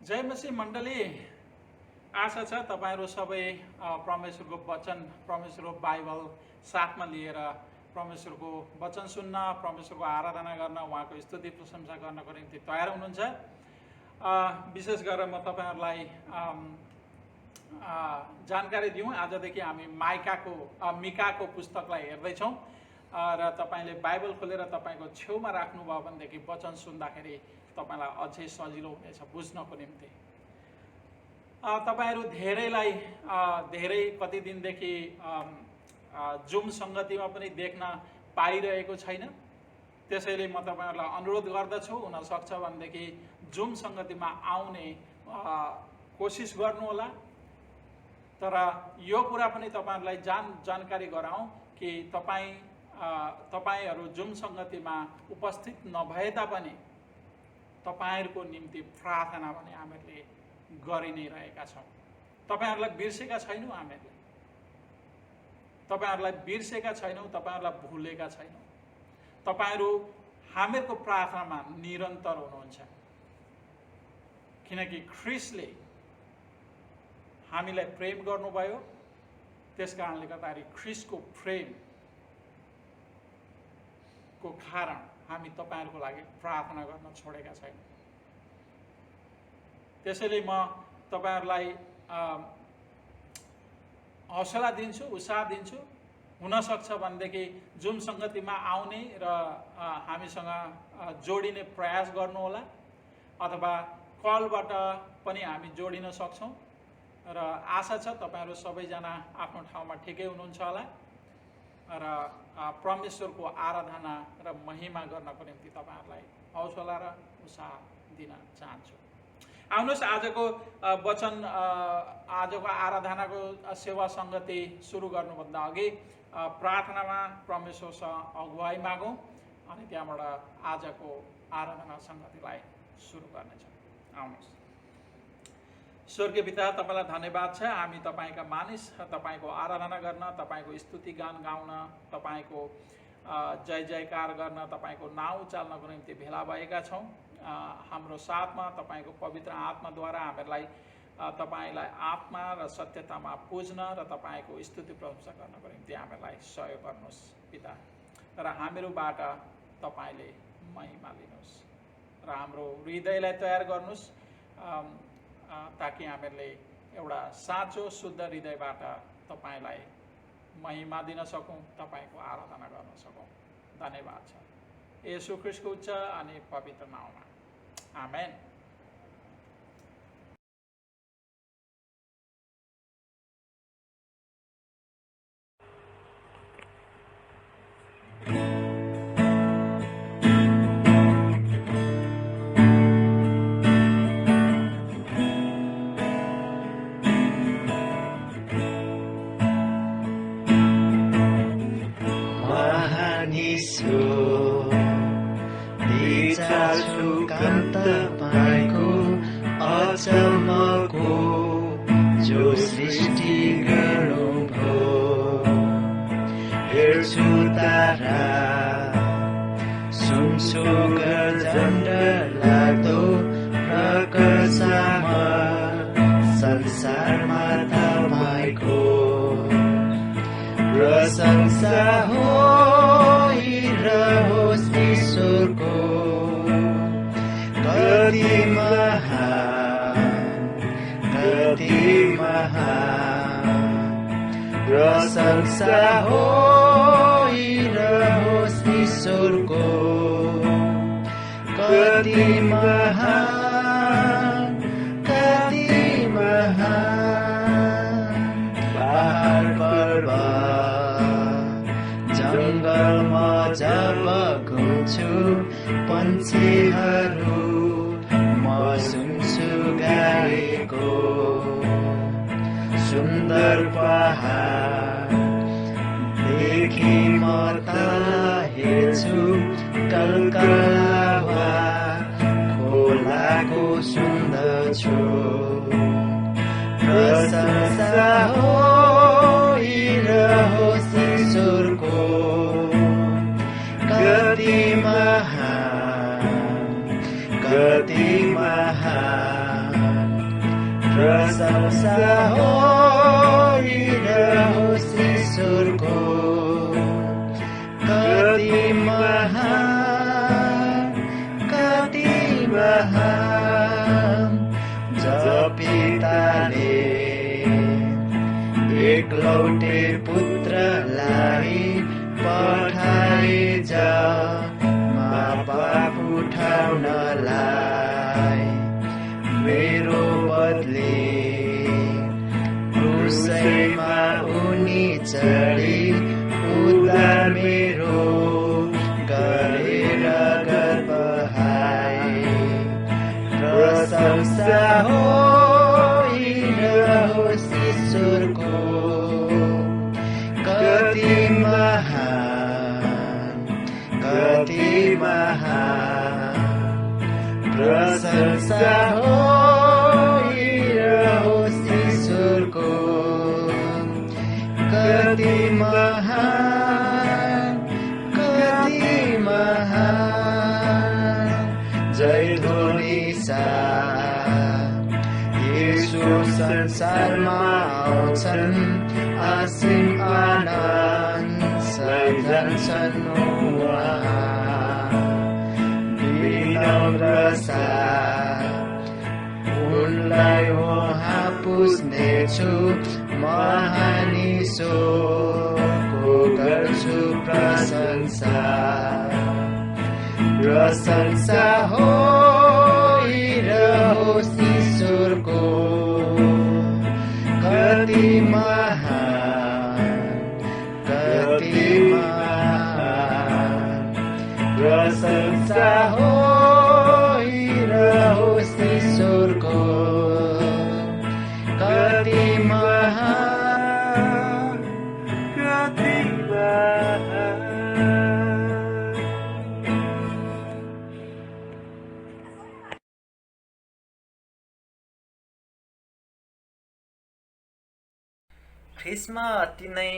जय मसीह मण्डली, आशा छ तपाईहरु सबै परमेश्वरको वचन, परमेश्वरको बाइबल साथमा लिएर परमेश्वरको वचन सुन्न, परमेश्वरको आराधना गर्न, उहाँको स्तुति प्रशंसा गर्नको निम्ति तयार हुनुहुन्छ। विशेष गरेर म तपाईहरुलाई जानकारी दिउँ। आजदेखि हामी मिकाको पुस्तकलाई हेर्दैछौँ र तपाईले बाइबल खोलेर तपाईको छेउमा राख्नुभयो भनेदेखि वचन सुन्दाखेरि तपाईलाई अझै सजिलो हुनेछ बुझ्नको निम्ति। तपाईहरु धेरै कति दिनदेखि जुम संगतिमा पनि देख्न पाइरहेको छैन। त्यसैले म तपाईहरुलाई अनुरोध गर्दछु, हुन सक्छ भनेदेखि जुम संगतिमा आउने कोसिस गर्नु होला। तर यो कुरा पनि तपाईहरुलाई जानकारी गराउँ कि तपाईहरु जुम संगतिमा उपस्थित नभए तापनि तपाईहरुको निम्ति प्रार्थना भने हामीले गरि नै रहेका छौं। तपाईहरुलाई बिर्सेका छैनौं, तपाईहरुलाई भुलेका छैनौं। तपाईहरु हामीहरूको प्रार्थनामा निरन्तर हुनुहुन्छ, किनकि ख्रीष्टले हामीलाई प्रेम गर्नुभयो। त्यसकारणले गर्दाखेरि ख्रीष्टको प्रेमको कारण हामी तपाईहरुको लागि प्रार्थना गर्न छोडेका छैनौं। त्यसैले म तपाईहरुलाई हौसला दिन्छु, उत्साह दिन्छु। हुन सक्छ भनेदेखि जुम संगतिमा आउने र हामीसँग जोडिने प्रयास गर्नु होला, अथवा कलबाट पनि हामी जोडिन सक्छौं। र आशा छ तपाईहरु सबैजना आफ्नो ठाउँमा ठिकै हुनुहुन्छ होला र परमेश्वरको आराधना र महिमा गर्नको निम्ति तपाईहरुलाई हौसला र उत्साह दिन चाहन्छु। आउनुहोस्, आजको वचन, आजको आराधनाको सेवा संगति सुरु गर्नुभन्दा अघि प्रार्थनामा परमेश्वरसँग अगुवाई मागौँ अनि त्यहाँबाट आजको आराधना संगतिलाई सुरु गर्नेछौँ। आउनुहोस्। स्वर्गीय पिता, तपाईलाई धन्यवाद छ। हामी तपाईका मानिस, तपाईको आराधना गर्न, तपाईको स्तुति गान गाउन, तपाईको जय जयकार गर्न, तपाईको नाउँ चाल्नको निम्ति भेला भएका छौँ। हाम्रो साथमा तपाईको पवित्र आत्माद्वारा हामीलाई तपाईलाई आत्मा र सत्यतामा पुज्न र तपाईको स्तुति प्रशंसा गर्नको निम्ति हामीलाई सहयोग गर्नुहोस् पिता। र हामीहरूबाट तपाईले महिमा लिनुहोस् र हाम्रो हृदयलाई तयार गर्नुहोस्, ताकि हामीहरूले एउटा साँचो शुद्ध हृदयबाट तपाईलाई महिमा दिन सकौँ, तपाईको आराधना गर्न सकौँ। धन्यवाद छ येशू ख्रीष्टको उच्च अनि पवित्र नाममा, आमेन। जो सृष्टि गर्नुभयो, हेर्छु तारा, सुन्छु गर्जन लाग्दो प्रकाशमा, संसारमा तपाईको प्रशंसा होइरहोस् ईश्वरको। कति महान प्रशंसा होइरहोस् ईश्वरको। कति महान पहाड पर्वत जङ्गलमा जब घुम्छु, पन्छीहरू म सुन्छु गाएको। सुन्दर पहाड देखि म तल हेर्छु, कलकलावा खोलाको सुन्दछु। प्रशंसा होइरहोस् ईश्वरको। कति महान प्रशंसा होइरहोस् ईश्वरको कति महान पिताले एकलौटे पुत्रलाई पठाए जम्मा पाप उठाउनलाई मेरो बदली क्रुसैमा उनी चढी उद्धार मेरो गरेर गर्व हाय प्रशंसा होइरहोस् ईश्वरको कति महान प्रशंसा होइरहोस् ईश्वरको कति महान जय ध्वनि सा येशू संसारमा आउँछन् असीम आनन्द सजान्छन् उहाँ विनम्र उनलाई उहाँ पुज्नेछु महान ईश्वरको गर्छु प्रशंसा होइरहोस् ईश्वरको कति महान प्रशंसा होइरहोस् ईश्वरको कति महान ख्रिस्टमा अति नै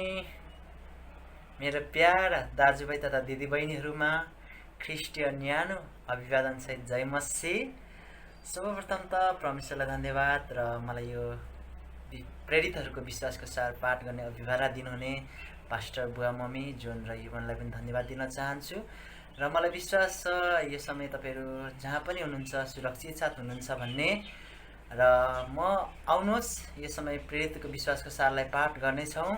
मेरो प्यारा दाजुभाइ तथा दिदीबहिनीहरूमा ख्रिस्टीय न्यानो अभिवादन सहित जय मसी। सर्वप्रथम त परमेश्वरलाई धन्यवाद र मलाई यो प्रेरितहरूको विश्वासको सार पाठ गर्ने अभिभारा दिनुहुने पास्टर बुवा मम्मी जोन र युवनलाई पनि धन्यवाद दिन चाहन्छु। र मलाई विश्वास छ यो समय तपाईँहरू जहाँ पनि हुनुहुन्छ सुरक्षित साथ हुनुहुन्छ भन्ने र म आउनुहोस् यो समय प्रेरितको विश्वासको सारलाई पाठ गर्नेछौँ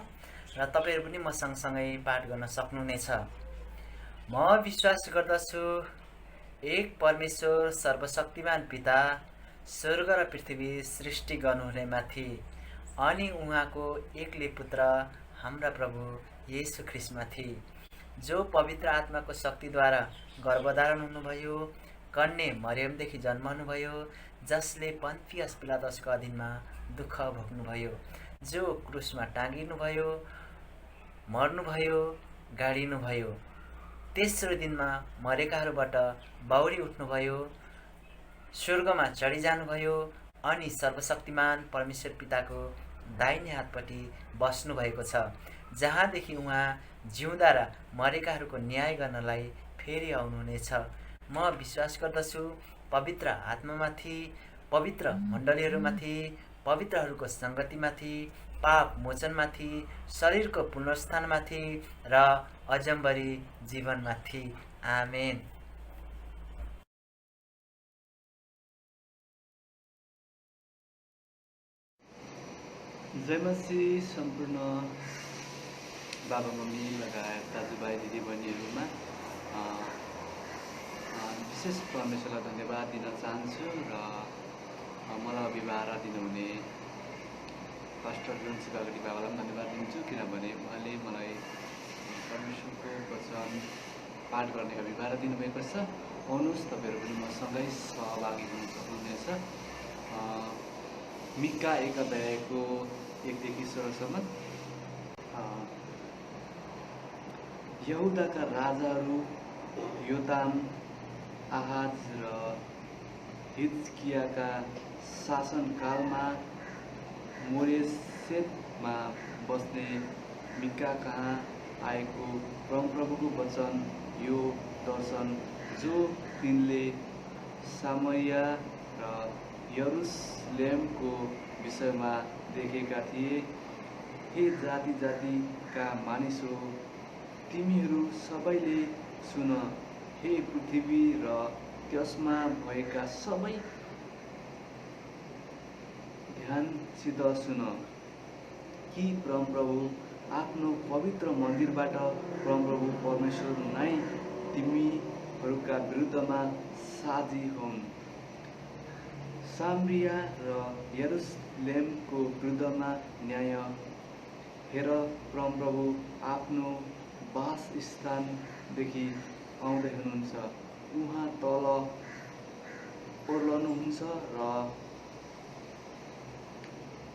र तपाईँहरू पनि म सँगसँगै पाठ गर्न सक्नुहुनेछ। म विश्वास गर्दछु एक परमेश्वर सर्वशक्तिमान पिता स्वर्ग र पृथ्वी सृष्टि गर्नुहुने माथि अनि उहाँको एक्लै पुत्र हाम्रा प्रभु येशू ख्रिस्टमाथि जो पवित्र आत्माको शक्तिद्वारा गर्भधारण हुनुभयो, कन्या मरियमदेखि जन्मनुभयो, जसले पन्तियस पिलातसको अधीनमा दुःख भोग्नुभयो, जो क्रुसमा टाँगिनुभयो, मर्नुभयो, गाडिनुभयो, तेस्रो दिनमा मरेकाहरूबाट बाउरी उठ्नुभयो, स्वर्गमा चढी जानुभयो अनि सर्वशक्तिमान परमेश्वर पिताको दाहिने हातपट्टि बस्नुभएको छ, जहाँदेखि उहाँ जिउँदा र मरेकाहरूको न्याय गर्नलाई फेरि आउनुहुनेछ। म विश्वास गर्दछु पवित्र आत्मामाथि, पवित्र मण्डलीहरूमाथि, पवित्रहरूको सङ्गतिमाथि, पाप मोचनमाथि, शरीरको पुनरुत्थानमाथि र अजम्बरी जीवनमाथि। आमेन। जय मसीह सम्पूर्ण बाबा मम्मी लगायत दाजुभाइ दिदीबहिनीहरूमा विशेष परमेश्वरलाई धन्यवाद दिन चाहन्छु र मलाई अभिभारा दिनुहुने पास्टर जुन शिवागढी बाबालाई पनि धन्यवाद दिन्छु, किनभने उहाँले मलाई परमेश्वरको वचन पाठ गर्ने अभिभारा दिनुभएको छ। आउनुहोस् तपाईँहरू पनि मसँगै सहभागी हुन सक्नुहुनेछ। मिका 1 अध्यायको 1देखि 16सम्म। यहुदाका राजाहरू योताम, आहाज र हिजकियाका शासनकालमा मोरेसेतमा बस्ने मिका कहाँ आएको परमप्रभुको वचन यो दर्शन जो तिनले सामरिया र यरुशलेमको विषयमा देखेका थिए। हे जाति जातिका मानिस हो, तिमीहरू सबैले सुन। हे पृथ्वी र त्यसमा भएका सबै ध्यानसित सुन कि परमप्रभु आफ्नो पवित्र मन्दिरबाट परमप्रभु परमेश्वर नै तिमीहरूका विरुद्धमा साझी हुन्। सामरिया र यरुशलेमको विरुद्धमा न्याय हेर, परमप्रभु आफ्नो वासस्थानदेखि आउँदै हुनुहुन्छ। उहाँ तल ओर्लनुहुन्छ र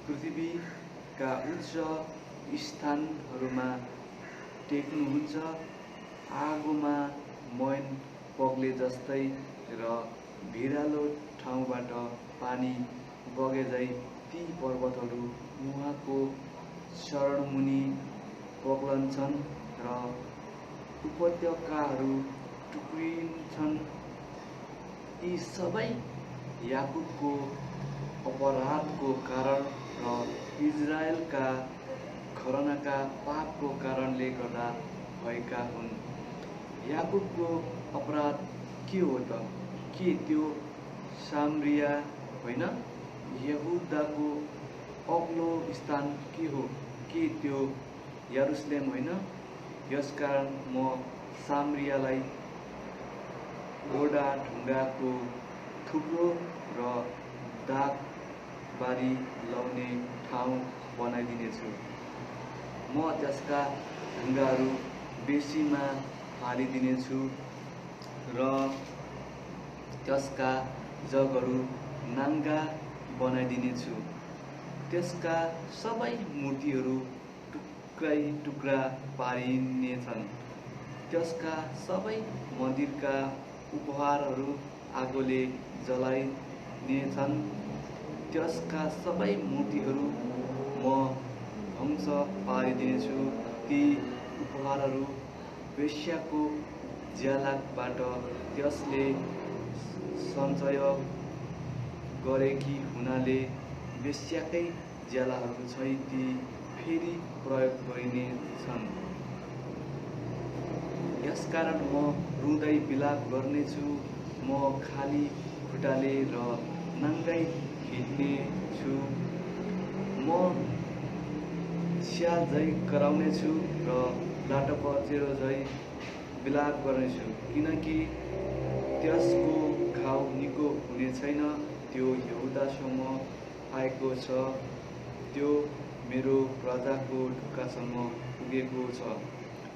पृथ्वीका उच्च स्थानहरूमा टेक्नुहुन्छ। आगोमा मैन पग्ले जस्तै र भिरालो ठाउँबाट पानी बगेझै ती पर्वतहरू उहाँको चरणमुनि पग्लन्छन् र उपत्यकाहरू टुक्रिन्छन्। यी सबै याकुबको अपराधको कारण र इजरायलका घरानाका पापको कारणले गर्दा भएका हुन्। याकुबको अपराध के हो त? के त्यो सामरिया होइन? यहुदाको अग्लो स्थान के हो? के त्यो यरुशलेम होइन? यसकारण म सामरियालाई घोडा ढुङ्गाको थुप्रो र दागबारी लाउने ठाउँ बनाइदिनेछु। म त्यसका ढुङ्गाहरू बेसीमा हालिदिनेछु र त्यसका जगहरू नाङ्गा बनाइदिनेछु। त्यसका सबै मूर्तिहरू टुक्रै टुक्रा पारिनेछन्। त्यसका सबै मन्दिरका उपहारहरू आगोले जलाइनेछन्। त्यसका सबै मूर्तिहरू म ध्वंस पारिदिनेछु। ती उपहारहरू वेश्याको ज्यालाबाट त्यसले सञ्चय गरेकी हुनाले वेश्याकै ज्यालाहरू छै ती फेरि प्रयोग गरिनेछन्। यसकारण म रुँदै विलाप गर्नेछु। म खाली खुट्टाले र नाङ्गै हिँड्नेछु। म स्याल झै कराउनेछु र लाटोपचेरो झै विलाप गर्नेछु, किनकि त्यसको घाउ निको हुने छैन। त्यो यहुदासम्म आएको छ, त्यो मेरो प्रजाको ढुक्कासम्म पुगेको छ,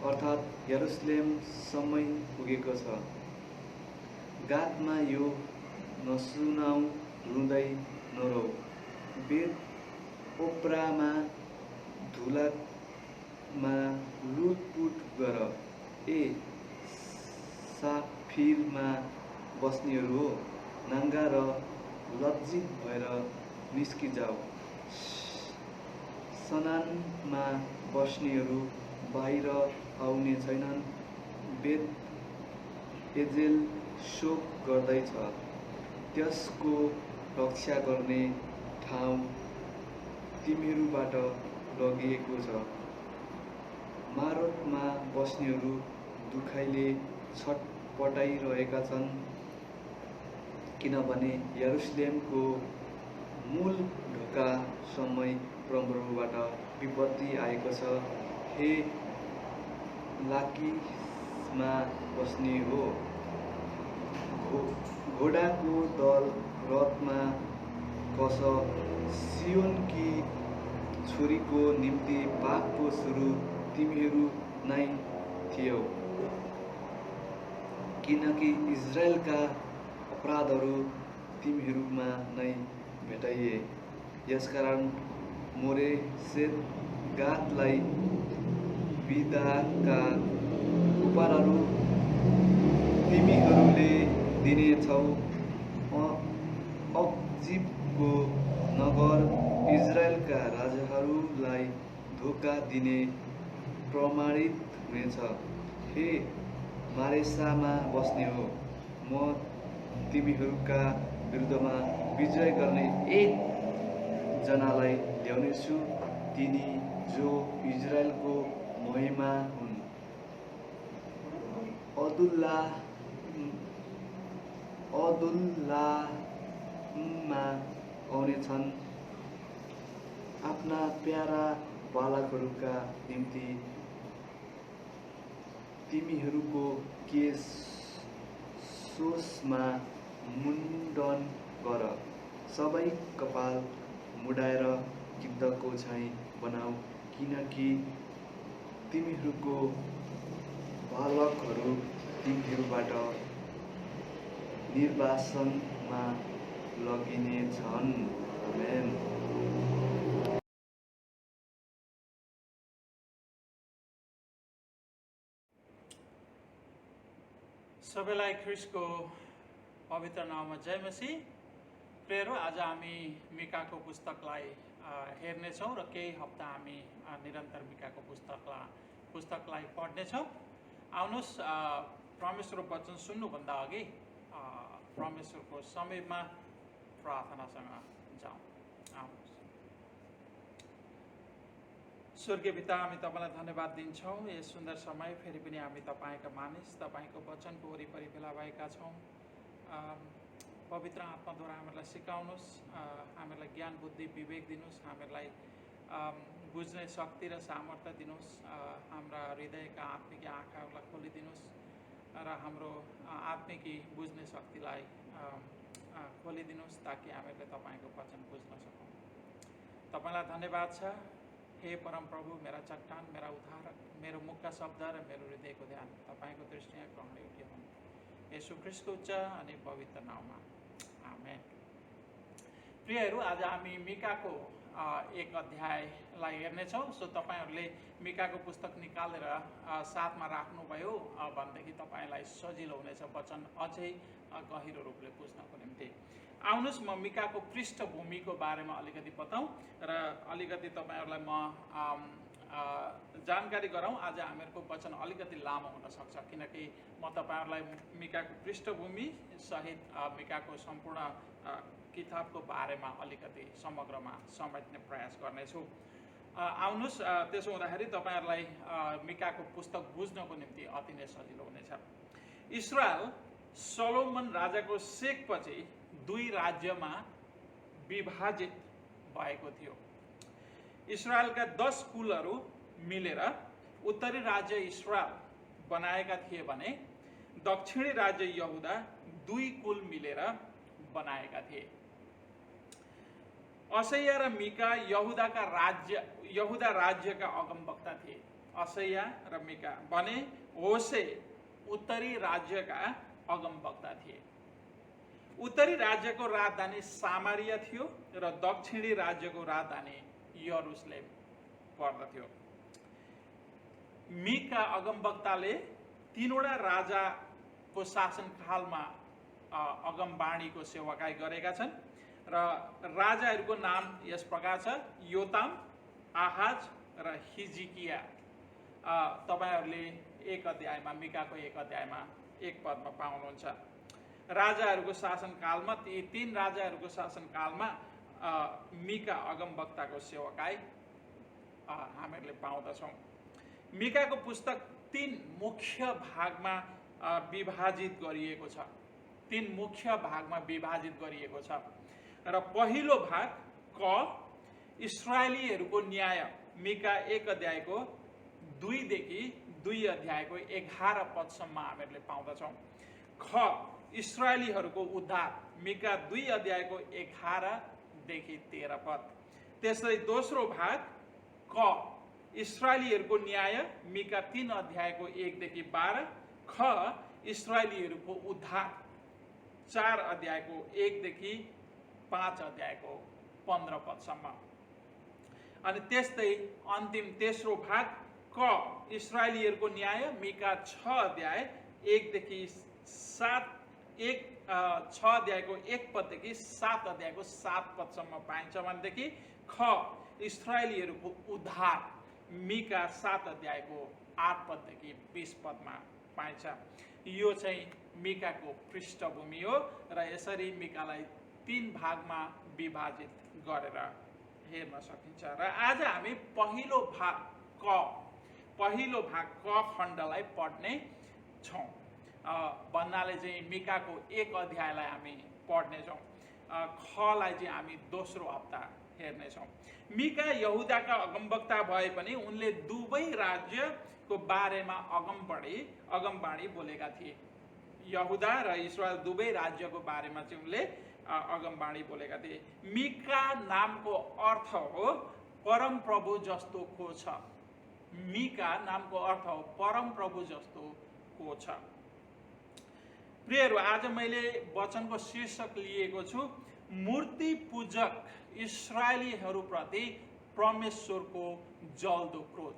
अर्थात् यरुशलेमसम्मै पुगेको छ। गातमा यो नसुनाऊ, रुँदै नरोऊ। बेत ओप्रामा धुलामा लुटपुट गर। ए साफिरमा बस्नेहरू हो, नाङ्गा र लज्जित भएर निस्किजाऊ। सनानमा बस्नेहरू बाहिर आउने छैनन्। बेत एजेल शोक गर्दैछ, त्यसको रक्षा गर्ने ठाउँ तिमीहरूबाट लगिएको छ। मारोतमा बस्नेहरू दुखाइले छटपटाइरहेका छन्, किनभने यरुशलेमको मूल ढोकासम्मै परमप्रभुबाट विपत्ति आएको छ। हे लाकिसमा बस्ने हो, घोडाको दल रथमा कस। सियोनकी छोरीको निम्ति पापको सुरु तिमीहरू नै थियौ, किनकि इजरायलका अपराधहरू तिमीहरूमा नै भेटाइए। यसकारण मोरेसेत गातलाई बिदाका उपहारहरू तिमीहरूले दिनेछौ। अक्जिबको नगर इजरायलका राजाहरूलाई धोका दिने प्रमाणित हुनेछ। हे मारेसामा बस्ने हो, म तिमीहरूका विरुद्धमा विजय गर्ने एकजनालाई ल्याउनेछु, तिनी जो इजरायलको महिमा हुन्। अदुल्लाममा आउनेछन्। आफ्ना प्यारा बालकहरूका निम्ति तिमीहरूको केश सोसमा मुण्डन गर, सबै कपाल मुडाएर गिद्धको झैँ बनाऊ, किनकि तिमीहरूको बालकहरू तिमीहरूबाट निर्वासनमा लगिनेछन्। आमेन। सबैलाई ख्रिस्टको पवित्र नाममा जय मसीह। प्रियहरू, आज हामी मिकाको पुस्तकलाई हेर्नेछौँ र केही हप्ता हामी निरन्तर मिकाको पुस्तकलाई पढ्नेछौँ। आउनुहोस् परमेश्वरको वचन सुन्नुभन्दा अघि परमेश्वरको समीपमा प्रार्थनासँग जाउँ। आउनुहोस्। स्वर्गीय पिता, हामी तपाईँलाई धन्यवाद दिन्छौँ। यस सुन्दर समय फेरि पनि हामी तपाईँका मानिस, तपाईँको वचनको वरिपरि भेला भएका छौँ। पवित्र आत्माद्वारा हामीलाई सिकाउनुहोस्, हामीलाई ज्ञान बुद्धि विवेक दिनुहोस्, हामीलाई बुझ्ने शक्ति र सामर्थ्य दिनुहोस्, हाम्रा हृदयका आत्मिक आँखाहरूलाई खोलिदिनुहोस् र हाम्रो आत्मिकी बुझ्ने शक्तिलाई खोलिदिनुहोस्, ताकि हामीले तपाईँको वचन बुझ्न सकौँ। तपाईँलाई धन्यवाद छ। हे परम प्रभु, मेरा चट्टान, मेरा उद्धारक, मेरो मुखका शब्द र मेरो हृदयको ध्यान तपाईँको दृष्टिमा ग्रहण योग्य हुन्। येशू ख्रिस्टको उच्च अनि पवित्र नाममा आमेन। प्रियहरू, आज हामी मिकाको एक अध्यायलाई हेर्नेछौँ। सो तपाईँहरूले मिकाको पुस्तक निकालेर साथमा राख्नुभयो भनेदेखि तपाईँलाई सजिलो हुनेछ वचन अझै गहिरो रूपले बुझ्नको निम्ति। आउनुहोस्, म मिकाको पृष्ठभूमिको बारेमा अलिकति बताउँ र अलिकति तपाईँहरूलाई म जानकारी गराउँ। आज हामीहरूको वचन अलिकति लामो हुनसक्छ, किनकि म तपाईँहरूलाई मिकाको पृष्ठभूमि सहित मिकाको सम्पूर्ण किताबको बारेमा अलिकति समग्रमा समेट्ने प्रयास गर्नेछु। आउनुहोस्, त्यसो हुँदाखेरि तपाईँहरूलाई मिकाको पुस्तक बुझ्नको निम्ति अति नै सजिलो हुनेछ। इस्रायल सोलोमन राजाको सेकपछि दुई राज्यमा विभाजित भएको थियो। इस्रायलका 10 कुलहरू मिलेर उत्तरी राज्य इस्रायल बनाएका थिए भने दक्षिणी राज्य यहुदा 2 कुल मिलेर बनाएका थिए। असैया र मिका यहुदा राज्यका अगमवक्ता थिए। असैया र मिका भने होसे उत्तरी राज्यका अगमवक्ता थिए। उत्तरी राज्यको राजधानी सामारिया थियो र दक्षिणी राज्यको राजधानी यरुसलेम पर्दथ्यो। मिका अगमवक्ताले 3वटा राजाको शासनकालमा अगमवाणीको सेवाकाई गरेका छन् र राजाहरूको नाम यस प्रकार छ: योताम, आहाज र हिजकिया। तपाईँहरूले एक अध्यायमा, मिकाको एक अध्यायमा एक पदमा पाउनुहुन्छ। राजाहरूको शासनकालमा, ती 3 राजाहरूको शासनकालमा मिका अगमवक्ताको सेवाकाई हामीहरूले पाउँदछौँ। मिकाको पुस्तक 3 मुख्य भागमा विभाजित गरिएको छ। 3 मुख्य भागमा विभाजित गरिएको छ र पहिलो भाग क इस्राएलीहरूको न्याय, मिका 1 अध्यायको 2 देखि 2 अध्यायको 11 पदसम्म हामीहरूले पाउँदछौँ। ख इस्राएलीहरूको उद्धार, मिका 2 अध्यायको 11 देखि 13 पद। त्यसै दोस्रो भाग क इस्राएलीहरूको न्याय, मिका 3 अध्यायको 1 देखि 12। ख इस्राएलीहरूको उद्धार, 4 अध्यायको 1 देखि 5 अध्यायको 15 पदसम्म। अनि त्यस्तै अन्तिम तेस्रो भाग क इस्राएलीहरूको न्याय, मिका 6 अध्याय 1 देखि 7, 6 अध्यायको 1 पददेखि 7 अध्यायको 7 पदसम्म पाइन्छ भनेदेखि ख इस्राएलीहरूको उद्धार, मिका 7 अध्यायको 8 पददेखि 20 पदमा पाइन्छ। यो चाहिँ मिकाको पृष्ठभूमि हो र यसरी मिकालाई 3 भागमा विभाजित गरेर हेर्न सकिन्छ। र आज हामी पहिलो भाग क खण्डलाई पढ्ने छौँ। भन्नाले चाहिँ मिकाको 1 अध्यायलाई हामी पढ्नेछौँ, खलाई चाहिँ हामी दोस्रो हप्ता हेर्नेछौँ। मिका यहुदाका अगमवक्ता भए पनि उनले दुवै राज्यको बारेमा अगमबाणी बोलेका थिए। यहुदा र इस्रायल दुवै राज्यको बारेमा चाहिँ उनले अगमबाणी बोलेका थिए। मिका नामको अर्थ हो परमप्रभु जस्तो को छ। मिका नामको अर्थ हो परमप्रभु जस्तो को छ। प्रियहरू, आज मैले वचनको शीर्षक लिएको छु मूर्ति पूजक इस्राएलीहरूप्रति परमेश्वरको जल्दो क्रोध।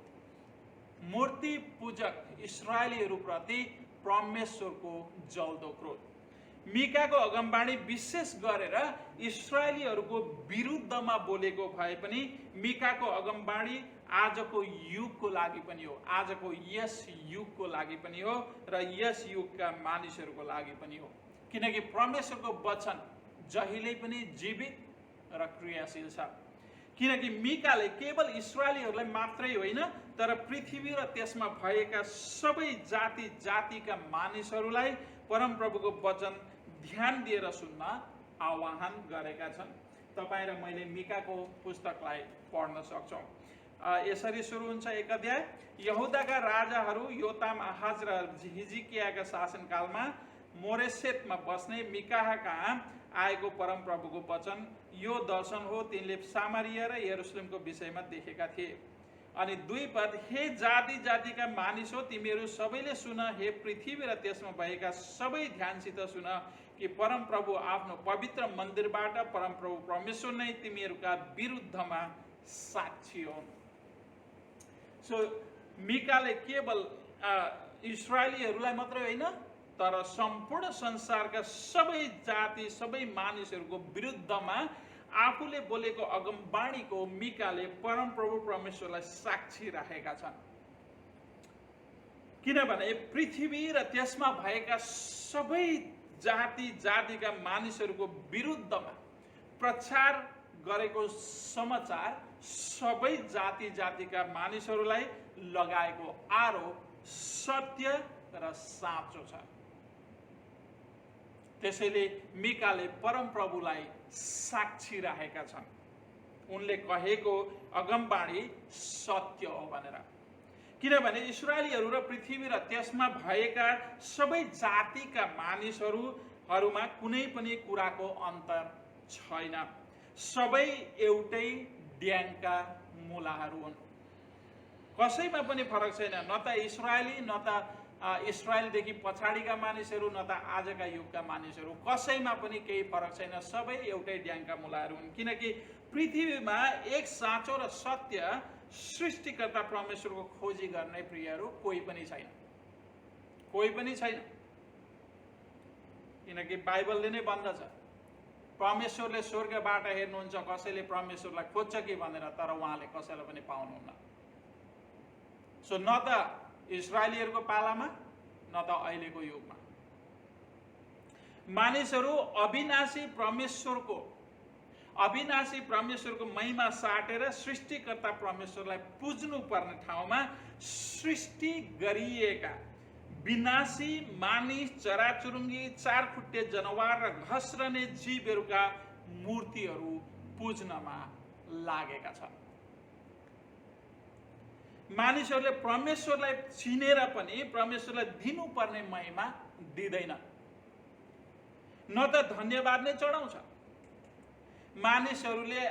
मूर्ति पूजक इस्राएलीहरूप्रति परमेश्वरको जल्दो क्रोध। मिकाको अगमबाणी विशेष गरेर इस्राएलीहरूको विरुद्धमा बोलेको भए पनि मिकाको अगमबाणी आजको युगको लागि पनि हो, आजको यस युगको लागि पनि हो र यस युगका मानिसहरूको लागि पनि हो। किनकि परमेश्वरको वचन जहिल्यै पनि जीवित र क्रियाशील छ। किनकि मिकाले केवल इस्राएलीहरूलाई मात्रै होइन तर पृथ्वी र त्यसमा भएका सबै जाति जातिका मानिसहरूलाई परमप्रभुको वचन ध्यान दिएर सुन्न आह्वान गरेका छन्। तपाईँ र मैले मिकाको पुस्तकलाई पढ्न सक्छौँ। यसरी सुरु हुन्छ 1 अध्याय। यहुदाका राजाहरू योताम, आहाज र हिजकियाका शासनकालमा मोरेसेतमा बस्ने मिकाह कहाँ आएको परमप्रभुको वचन यो दर्शन हो तिनले सामरिया र यरुशलेमको विषयमा देखेका थिए। अनि 2 पद, हे जाति जातिका मानिस हो तिमीहरू सबैले सुन, हे पृथ्वी र त्यसमा भएका सबै ध्यानसित सुन कि परमप्रभु आफ्नो पवित्र मन्दिरबाट परमप्रभु परमेश्वर नै तिमीहरूका विरुद्धमा साक्षी हुन्। सो मिकाले केवल इस्राएलीहरूलाई मात्रै होइन तर सम्पूर्ण संसारका सबै जाति सबै मानिसहरूको विरुद्धमा आफूले बोलेको अगमबाणीको मिकाले परमप्रभु परमेश्वरलाई साक्षी राखेका छन्। किनभने पृथ्वी र त्यसमा भएका सबै जाति जातिका मानिसहरूको विरुद्धमा प्रचार गरेको समाचार सबै जाति जातिका मानिसहरूलाई लगाएको आरोप सत्य र साँचो छ। त्यसैले मिकाले परमप्रभुलाई साक्षी राखेका छन्। उनले कहेको अगमबाणी सत्य हो भनेर। किनभने इस्राएलीहरू र पृथ्वी र त्यसमा भएका सबै जातिका मानिसहरूमा कुनै पनि कुराको अन्तर छैन। सबै एउटै ड्याङका मुलाहरू हुन्। कसैमा पनि फरक छैन, न त इस्राएली न त इस्राएलदेखि पछाडिका मानिसहरू न त आजका युगका मानिसहरू, कसैमा पनि केही फरक छैन। सबै एउटै ड्याङका मुलाहरू हुन्। किनकि पृथ्वीमा एक साँचो र सत्य सृष्टिकर्ता परमेश्वरको खोजी गर्ने प्रियहरू कोही पनि छैन, कोही पनि छैन। किनकि बाइबलले नै भन्दछ परमेश्वरले स्वर्गबाट हेर्नुहुन्छ कसैले परमेश्वरलाई खोज्छ कि भनेर, तर उहाँले कसैलाई पनि पाउनुहुन्न। सो न त इस्राएलीहरूको पालामा न त अहिलेको युगमा मानिसहरू अविनाशी परमेश्वरको महिमा साटेर सृष्टिकर्ता परमेश्वरलाई पुज्नु पर्ने ठाउँमा सृष्टि गरिएका विनाशी मानिस, चराचुरुङ्गी, चारखुट्टे जनावर र घस्रने जीवहरूका मूर्तिहरू पुज्नमा लागेका छन्। मानिसहरूले परमेश्वरलाई चिनेर पनि परमेश्वरलाई दिनुपर्ने महिमा दिँदैन, न त धन्यवाद नै चढाउँछ। मानिसहरूले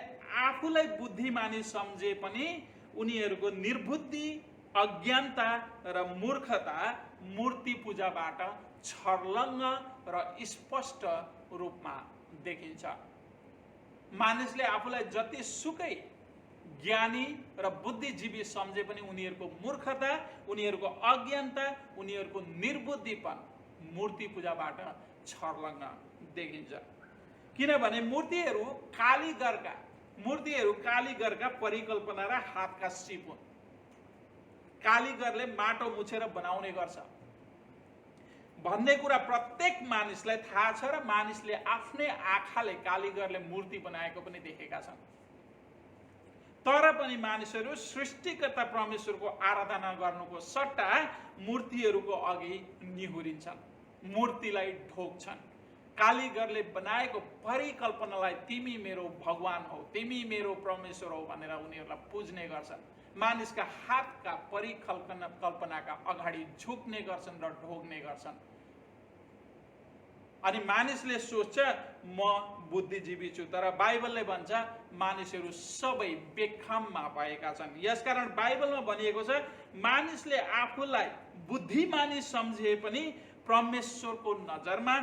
आफूलाई बुद्धिमानी सम्झे पनि उनीहरूको निर्बुद्धि, अज्ञानता र मूर्खता मूर्ति पूजाबाट छर्लङ्ग र स्पष्ट रूपमा देखिन्छ। मानिसले आफूलाई जति सुकै ज्ञानी र बुद्धिजीवी सम्झे पनि उनीहरूको मूर्खता, उनीहरूको अज्ञानता, उनीहरूको निर्बुद्धिपन मूर्ति पूजाबाट छर्लङ्ग देखिन्छ। किनभने मूर्तिहरू कालीगरका परिकल्पना र हातका सिप हुन्। कालीगरले माटो मुछेर बनाउने गर्छ। भन्ने कुरा प्रत्येक मानिसलाई थाहा छ र मानिसले आफ्नै आँखाले कालीगरले मूर्ति बनाएको पनि देखेका छन्। तर पनि मानिसहरू सृष्टिकर्ता परमेश्वरको आराधना गर्नुको सट्टा मूर्तिहरूको अघि निहुरिन्छन्, मूर्तिलाई ढोग्छन्। कालीगरले बनाएको परिकल्पनालाई तिमी मेरो भगवान हौ, तिमी मेरो परमेश्वर हौ भनेर उनीहरूलाई पुज्ने गर्छन्। मानिसका हातका कल्पनाका अगाडि झुक्ने गर्छन् र ढोग्ने गर्छन्। अनि मानिसले सोच्छ म बुद्धिजीवी छु, तर बाइबलले भन्छ मानिसहरू सबै बेखाममा भएका छन्। यसकारण बाइबलमा भनिएको छ मानिसले आफूलाई बुद्धिमानी सम्झे पनि परमेश्वरको नजरमा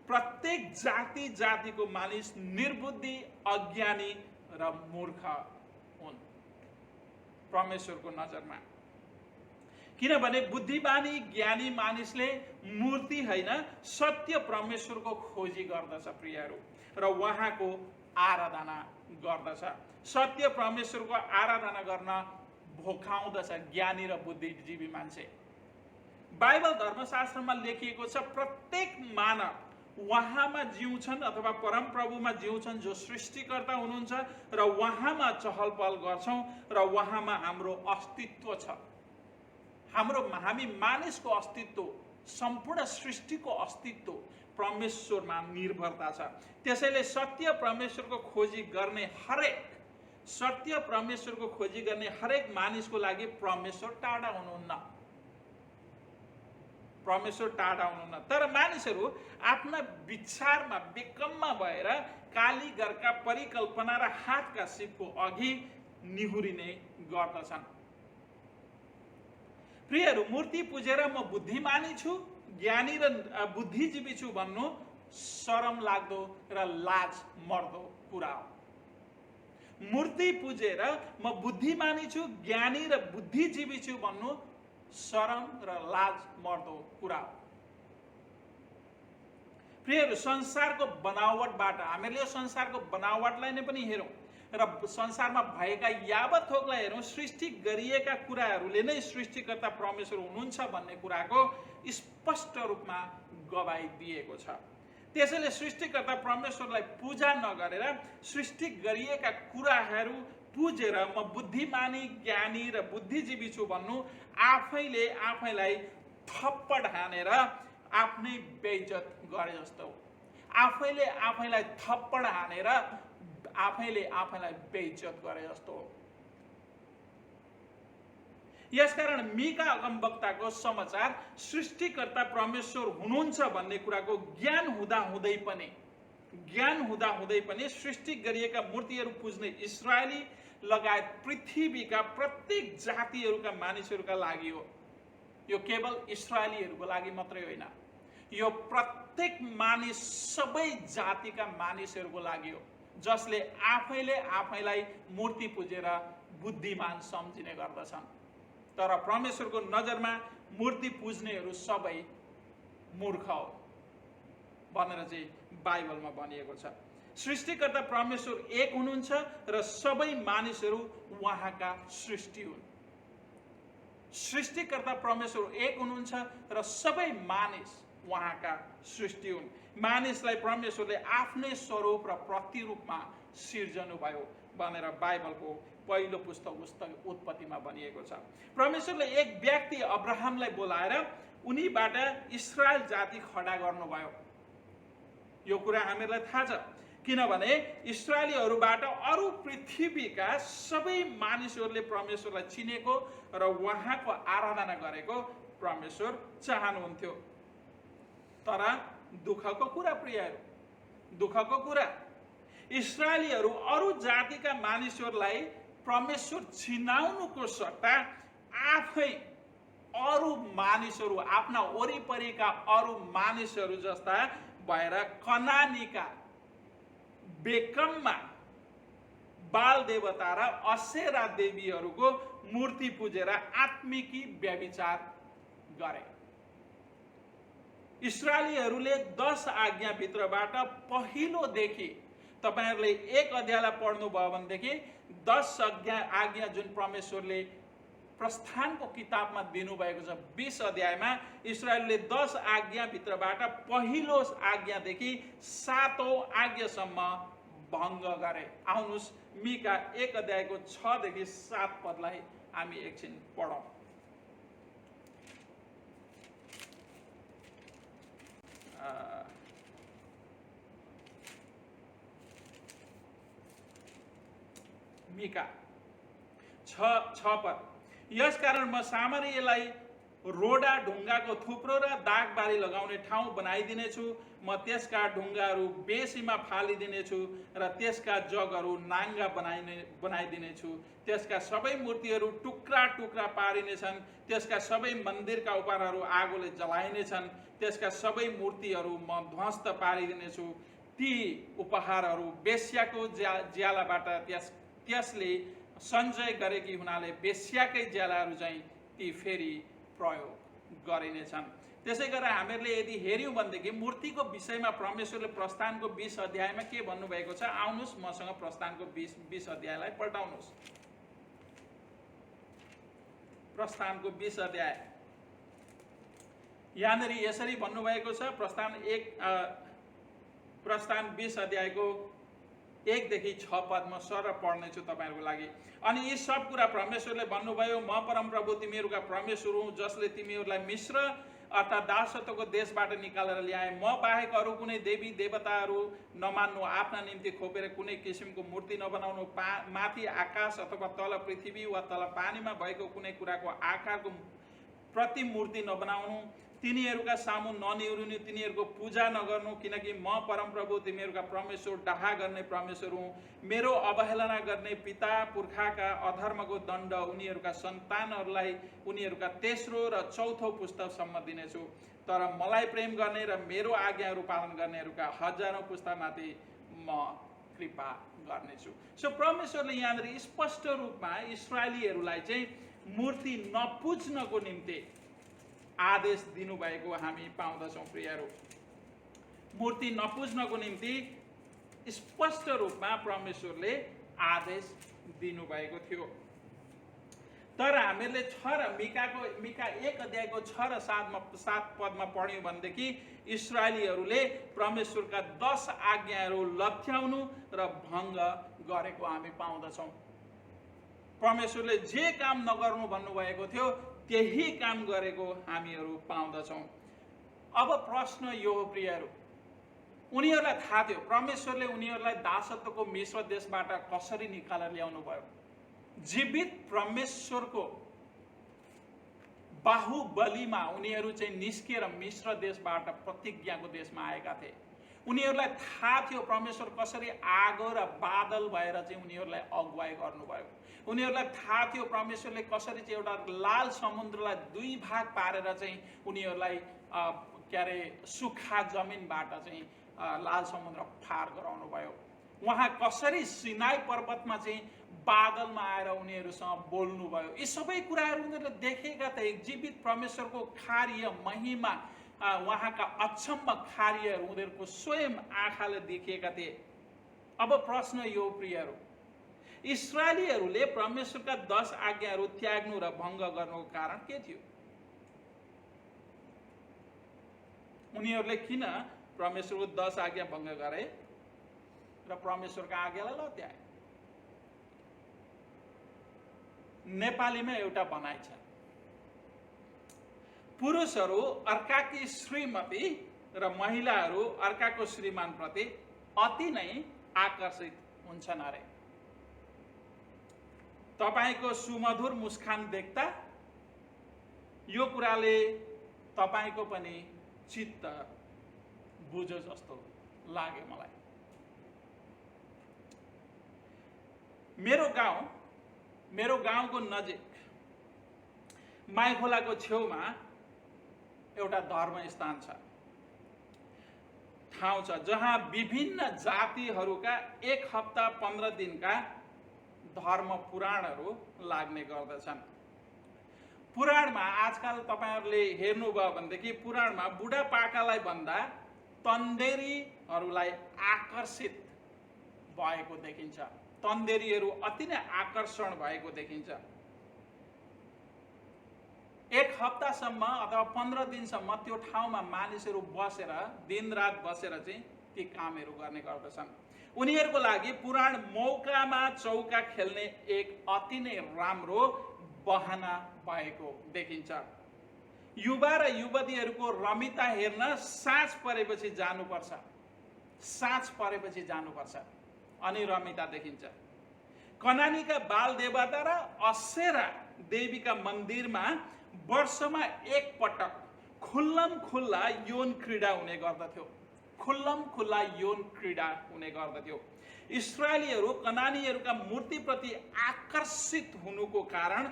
प्रत्येक जाति जातिको मानिस निर्बुद्धि, अज्ञानी र मूर्ख हुन् परमेश्वरको नजरमा। किनभने बुद्धिमानी ज्ञानी मानिसले मूर्ति होइन सत्य परमेश्वरको खोजी गर्दछ प्रियहरू, र उहाँको आराधना गर्दछ। सत्य परमेश्वरको आराधना गर्न भोकाउँदछ ज्ञानी र बुद्धिजीवी मान्छे। बाइबल धर्मशास्त्रमा लेखिएको छ प्रत्येक मानव उहाँमा जिउँछन् अथवा परमप्रभुमा जिउँछन् जो सृष्टिकर्ता हुनुहुन्छ, र उहाँमा चहल पहल गर्छौँ र उहाँमा हाम्रो अस्तित्व छ। हामी मानिसको अस्तित्व, सम्पूर्ण सृष्टिको अस्तित्व परमेश्वरमा निर्भरता छ। त्यसैले सत्य परमेश्वरको खोजी गर्ने हरेक मानिसको लागि परमेश्वर टाढा हुनुहुन्न, तर मानिसहरू आफ्ना विचारमा बेकममा भएर कालीगरका परिकल्पना र हातका सिपको अघि निहुरिने गर्दछन्। प्रियहरू, मूर्ति पुजेर म बुद्धिमानी छु, ज्ञानी र बुद्धिजीवी छु भन्नु शरम लाग्दो र लाज मर्दो कुरा हो। मूर्ति पुजेर म बुद्धिमानी छु, ज्ञानी र बुद्धिजीवी छु भन्नु शरम र लाज मर्दो कुरा हो। प्रियहरू, संसारको बनावटबाट हामीले संसारको बनावटलाई नै पनि हेरौँ र संसारमा भएका यावत थोकलाई हेरौँ, सृष्टि गरिएका कुराहरूले नै सृष्टिकर्ता परमेश्वर हुनुहुन्छ भन्ने कुराको स्पष्ट रूपमा गवाही दिएको छ। त्यसैले सृष्टिकर्ता परमेश्वरलाई पूजा नगरेर सृष्टि गरिएका कुराहरू पुजेर म बुद्धिमानी, ज्ञानी र बुद्धिजीवी छु भन्नु आफैले आफैलाई थप्पड हानेर आफ्नै बेइज्जत गरे जस्तो हो। आफैले आफैलाई थप्पड हानेर आफैले आफैलाई बेइज्जत गरे जस्तो हो। यसकारण मिका अगमवक्ताको समाचार सृष्टिकर्ता परमेश्वर हुनुहुन्छ भन्ने कुराको ज्ञान हुँदा हुँदै पनि सृष्टि गरिएका मूर्तिहरू पुज्ने इस्राएली लगायत पृथ्वीका प्रत्येक जातिहरूका मानिसहरूका लागि हो। यो केवल इस्राएलीहरूको लागि मात्रै होइन, यो प्रत्येक मानिस, सबै जातिका मानिसहरूको लागि हो जसले आफैले आफैलाई मूर्ति पुजेर बुद्धिमान सम्झिने गर्दछन्। तर परमेश्वरको नजरमा मूर्ति पुज्नेहरू सबै मूर्ख हो भनेर चाहिँ बाइबलमा भनिएको छ। सृष्टिकर्ता परमेश्वर एक हुनुहुन्छ र सबै मानिसहरू उहाँका सृष्टि हुन्। सृष्टिकर्ता परमेश्वर एक हुनुहुन्छ र सबै मानिस उहाँका सृष्टि हुन्। मानिसलाई परमेश्वरले आफ्नै स्वरूप र प्रतिरूपमा सिर्जनु भयो भनेर बाइबलको पहिलो पुस्तक उत्पत्तिमा भनिएको छ। परमेश्वरले एक व्यक्ति अब्राहमलाई बोलाएर उनीबाट इस्राएल जाति खडा गर्नुभयो। यो कुरा हामीलाई थाहा छ, किनभने इस्राएलीहरूबाट अरू पृथ्वीका सबै मानिसहरूले परमेश्वरलाई चिनेको र उहाँको आराधना गरेको परमेश्वर चाहनुहुन्थ्यो। तर दुःखको कुरा प्रियहरू, दुःखको कुरा, इस्राएलीहरू अरू जातिका मानिसहरूलाई परमेश्वर चिनाउनुको सट्टा आफै अरू मानिसहरू, आफ्ना वरिपरिका अरू मानिसहरू जस्ता भएर कनानीका बेकममा बाल देवता र असेरा देवीहरूको मूर्ति पुजेर आत्मिकी व्यभिचार गरे। इस्राएलीहरूले 10 आज्ञाभित्रबाट पहिलोदेखि, तपाईँहरूले 1 अध्यायलाई पढ्नुभयो भनेदेखि 10 आज्ञा जुन परमेश्वरले प्रस्थानको किताबमा दिनुभएको छ। 20 अध्यायमा इस्राएलले 10 आज्ञाभित्रबाट पहिलो आज्ञादेखि 7औं आज्ञासम्म भङ्ग गरे। आउनुहोस् मिका 1 अध्यायको 6 देखि 7 पदलाई हामी एकछिन पढौँ। मिका 6 पद। यसकारण म सामरियालाई रोडा ढुङ्गाको थुप्रो र दागबारी लगाउने ठाउँ बनाइदिनेछु। म त्यसका ढुङ्गाहरू बेसीमा फालिदिनेछु र त्यसका जगहरू नाङ्गा बनाइदिनेछु। त्यसका सबै मूर्तिहरू टुक्रा टुक्रा पारिनेछन्। त्यसका सबै मन्दिरका उपहारहरू आगोले जलाइनेछन्। त्यसका सबै मूर्तिहरू म ध्वस्त पारिदिनेछु। ती उपहारहरू बेस्याको ज्यालाबाट त्यसले सञ्चय गरेकी हुनाले बेस्याकै ज्यालाहरू चाहिँ ती फेरि प्रयोग गरिनेछन्। त्यसै गरेर हामीहरूले यदि हेऱ्यौँ भनेदेखि मूर्तिको विषयमा परमेश्वरले प्रस्थानको 20 अध्यायमा के भन्नुभएको छ, आउनुहोस् मसँग प्रस्थानको 20 अध्यायलाई पल्टाउनुहोस्। प्रस्थानको 20 अध्याय यहाँनिर यसरी भन्नुभएको छ। प्रस्थान 20 अध्यायको 1 देखि 6 पद म सर पढ्नेछु तपाईँहरूको लागि। अनि यी सब कुरा परमेश्वरले भन्नुभयो, म परमप्रभु तिमीहरूका परमेश्वर हुँ, जसले तिमीहरूलाई मिश्र अर्थात् दासत्वको देशबाट निकालेर ल्याए। म बाहेक अरू कुनै देवी देवताहरू नमान्नु, आफ्ना निम्ति खोपेर कुनै किसिमको मूर्ति नबनाउनु, माथि आकाश अथवा तल पृथ्वी वा तल पानीमा भएको कुनै कुराको आकारको प्रतिमूर्ति नबनाउनु, तिनीहरूका सामु ननिहुरिनु, तिनीहरूको पूजा नगर्नु, किनकि म परमप्रभु तिमीहरूका परमेश्वर डाहा गर्ने परमेश्वर हुँ। मेरो अवहेलना गर्ने पिता पुर्खाका अधर्मको दण्ड उनीहरूका सन्तानहरूलाई उनीहरूका तेस्रो र चौथो पुस्तासम्म दिनेछु। तर मलाई प्रेम गर्ने र मेरो आज्ञाहरू पालन गर्नेहरूका हजारौं पुस्तामाथि म कृपा गर्नेछु। सो परमेश्वरले यहाँनिर स्पष्ट रूपमा इस्राएलीहरूलाई चाहिँ मूर्ति नपुज्नको निम्ति आदेश दिनुभएको हामी पाउँदछौँ। प्रियहरू, मूर्ति नपुज्नको निम्ति स्पष्ट रूपमा परमेश्वरले आदेश दिनुभएको थियो। तर हामीहरूले 6 र मिका 1 अध्यायको 6 र 7 पदमा पढ्यौँ भनेदेखि इस्राएलीहरूले परमेश्वरका 10 आज्ञाहरू लथ्याउनु र भङ्ग गरेको हामी पाउँदछौँ। परमेश्वरले जे काम नगर्नु भन्नुभएको थियो त्यही काम गरेको हामीहरू पाउँदछौँ। अब प्रश्न यो हो प्रियहरू, उनीहरूलाई थाहा थियो परमेश्वरले उनीहरूलाई दासत्वको मिश्र देशबाट कसरी निकालेर ल्याउनु भयो। जीवित परमेश्वरको बाहुबलीमा उनीहरू चाहिँ निस्किएर मिश्र देशबाट प्रतिज्ञाको देशमा आएका थिए। उनीहरूलाई थाहा थियो परमेश्वर कसरी आगो र बादल भएर चाहिँ उनीहरूलाई अगुवाई गर्नुभयो। उनीहरूलाई थाहा थियो परमेश्वरले कसरी चाहिँ एउटा लाल समुद्रलाई 2 भाग पारेर चाहिँ उनीहरूलाई सुक्खा जमिनबाट चाहिँ लाल समुद्र पार गराउनु भयो। उहाँ कसरी सिनाई पर्वतमा चाहिँ बादलमा आएर उनीहरूसँग बोल्नुभयो। यी सबै कुराहरू उनीहरूले देखेका थिए। जीवित परमेश्वरको कार्य महिमा, उहाँका अक्षम्म कार्यहरू उनीहरूको स्वयं आँखाले देखिएका थिए। अब प्रश्न यो प्रियहरू, इस्राएलीहरूले परमेश्वरका 10 आज्ञाहरू त्याग्नु र भङ्ग गर्नुको कारण के थियो? उनीहरूले किन परमेश्वरको 10 आज्ञा भङ्ग गरे र परमेश्वरका आज्ञालाई लत्याए? नेपालीमा एउटा भनाइ छ, पुरुषहरू अर्काकी श्रीमती र महिलाहरू अर्काको श्रीमानप्रति अति नै आकर्षित हुन्छन् अरे। तपाईको सुमधुर मुस्कान देख्दा यो कुराले तपाईको पनि चित्त बुझ्यो जस्तो लाग्यो मलाई। मेरो गाउँको नजिक माइखोलाको छेउमा एउटा धर्म स्थान छ, ठाउँ छ जहाँ विभिन्न जातिहरूका 1 हप्ता 15 दिनका धर्म पुराणहरू लाग्ने गर्दछन्। पुराणमा आजकल तपाईहरुले हेर्नुभयो भनेदेखि पुराणमा बुढापाकालाई भन्दा तन्देरीहरूलाई आकर्षित भएको देखिन्छ। तन्देरीहरू अति नै आकर्षण भएको देखिन्छ। एक हप्तासम्म अथवा 15 दिनसम्म त्यो ठाउँमा मानिसहरू बसेर दिनरात बसेर चाहिँ ती कामहरू गर्ने गर्दछन्। उनीहरूको लागि पुराण मौकामा चौका खेल्ने एक अति नै राम्रो बहाना भएको देखिन्छ। युवा र युवतीहरूको रमिता हेर्न साँझ परेपछि जानुपर्छ, साँझ परेपछि जानुपर्छ अनि रमिता देखिन्छ। कनानीका बाल देवता र असेरा देवीका मन्दिरमा वर्षमा एक पटक खुल्लम खुल्ला यौन क्रीडा हुने गर्दथ्यो, खुल्लम खुल्ला यौन क्रीडा हुने गर्दथ्यो। इस्राएलीहरू कनानीहरूका मूर्तिप्रति आकर्षित हुनुको कारण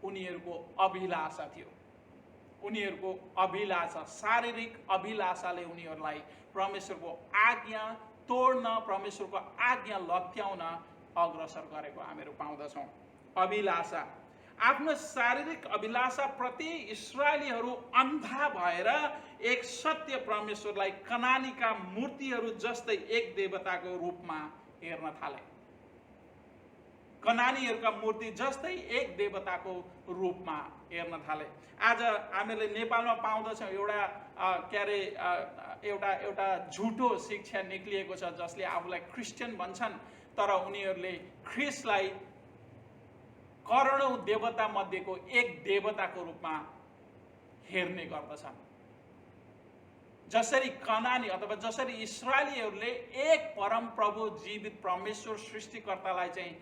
उनीहरूको अभिलाषा थियो, उनीहरूको अभिलाषा, शारीरिक अभिलाषाले उनीहरूलाई परमेश्वरको आज्ञा तोड्न, परमेश्वरको आज्ञा लत्याउन अग्रसर गरेको हामीहरू पाउँदछौँ। अभिलाषा, आफ्नो शारीरिक अभिलाषाप्रति इस्राएलीहरू अन्धा भएर एक सत्य परमेश्वरलाई कनानीका मूर्तिहरू जस्तै एक देवताको रूपमा हेर्न थाले, कनानीहरूका मूर्ति जस्तै एक देवताको रूपमा हेर्न थाले। आज हामीले नेपालमा पाउँदछौँ एउटा झुटो शिक्षा निक्लिएको छ जसले आफूलाई क्रिस्चियन भन्छन् तर उनीहरूले ख्रिस्टलाई करोडौं देवता मध्येको एक देवताको रूपमा हेर्ने गर्दछन्। जसरी कनानी अथवा जसरी इस्राएलीहरूले एक परम प्रभु जीवित परमेश्वर सृष्टिकर्तालाई चाहिँ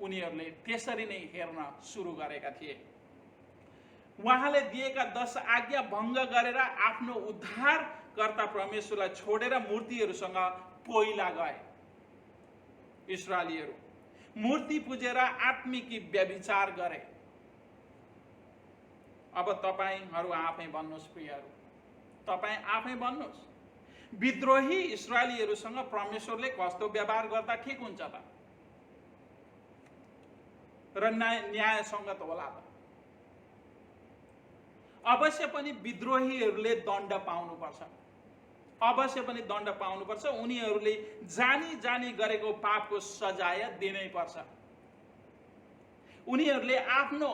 उनीहरूले त्यसरी नै हेर्न सुरु गरेका थिए। उहाँले दिएका 10 आज्ञा भङ्ग गरेर आफ्नो उद्धारकर्ता परमेश्वरलाई छोडेर मूर्तिहरूसँग पहिला गए। इस्राएलीहरू मूर्ति पुजेर आत्मिकी व्यभिचार गरे। अब तपाईहरू आफै भन्नुहोस् प्रियहरू, तपाईँ आफै भन्नुहोस्, विद्रोही इस्राएलीहरूसँग परमेश्वरले कस्तो व्यवहार गर्दा ठिक हुन्छ त र न्यायसङ्गत होला त? अवश्य पनि विद्रोहीहरूले दण्ड पाउनुपर्छ, अवश्य पनि दण्ड पाउनुपर्छ। उनीहरूले जानी जानी गरेको पापको सजाय दिनै पर्छ। उनीहरूले आफ्नो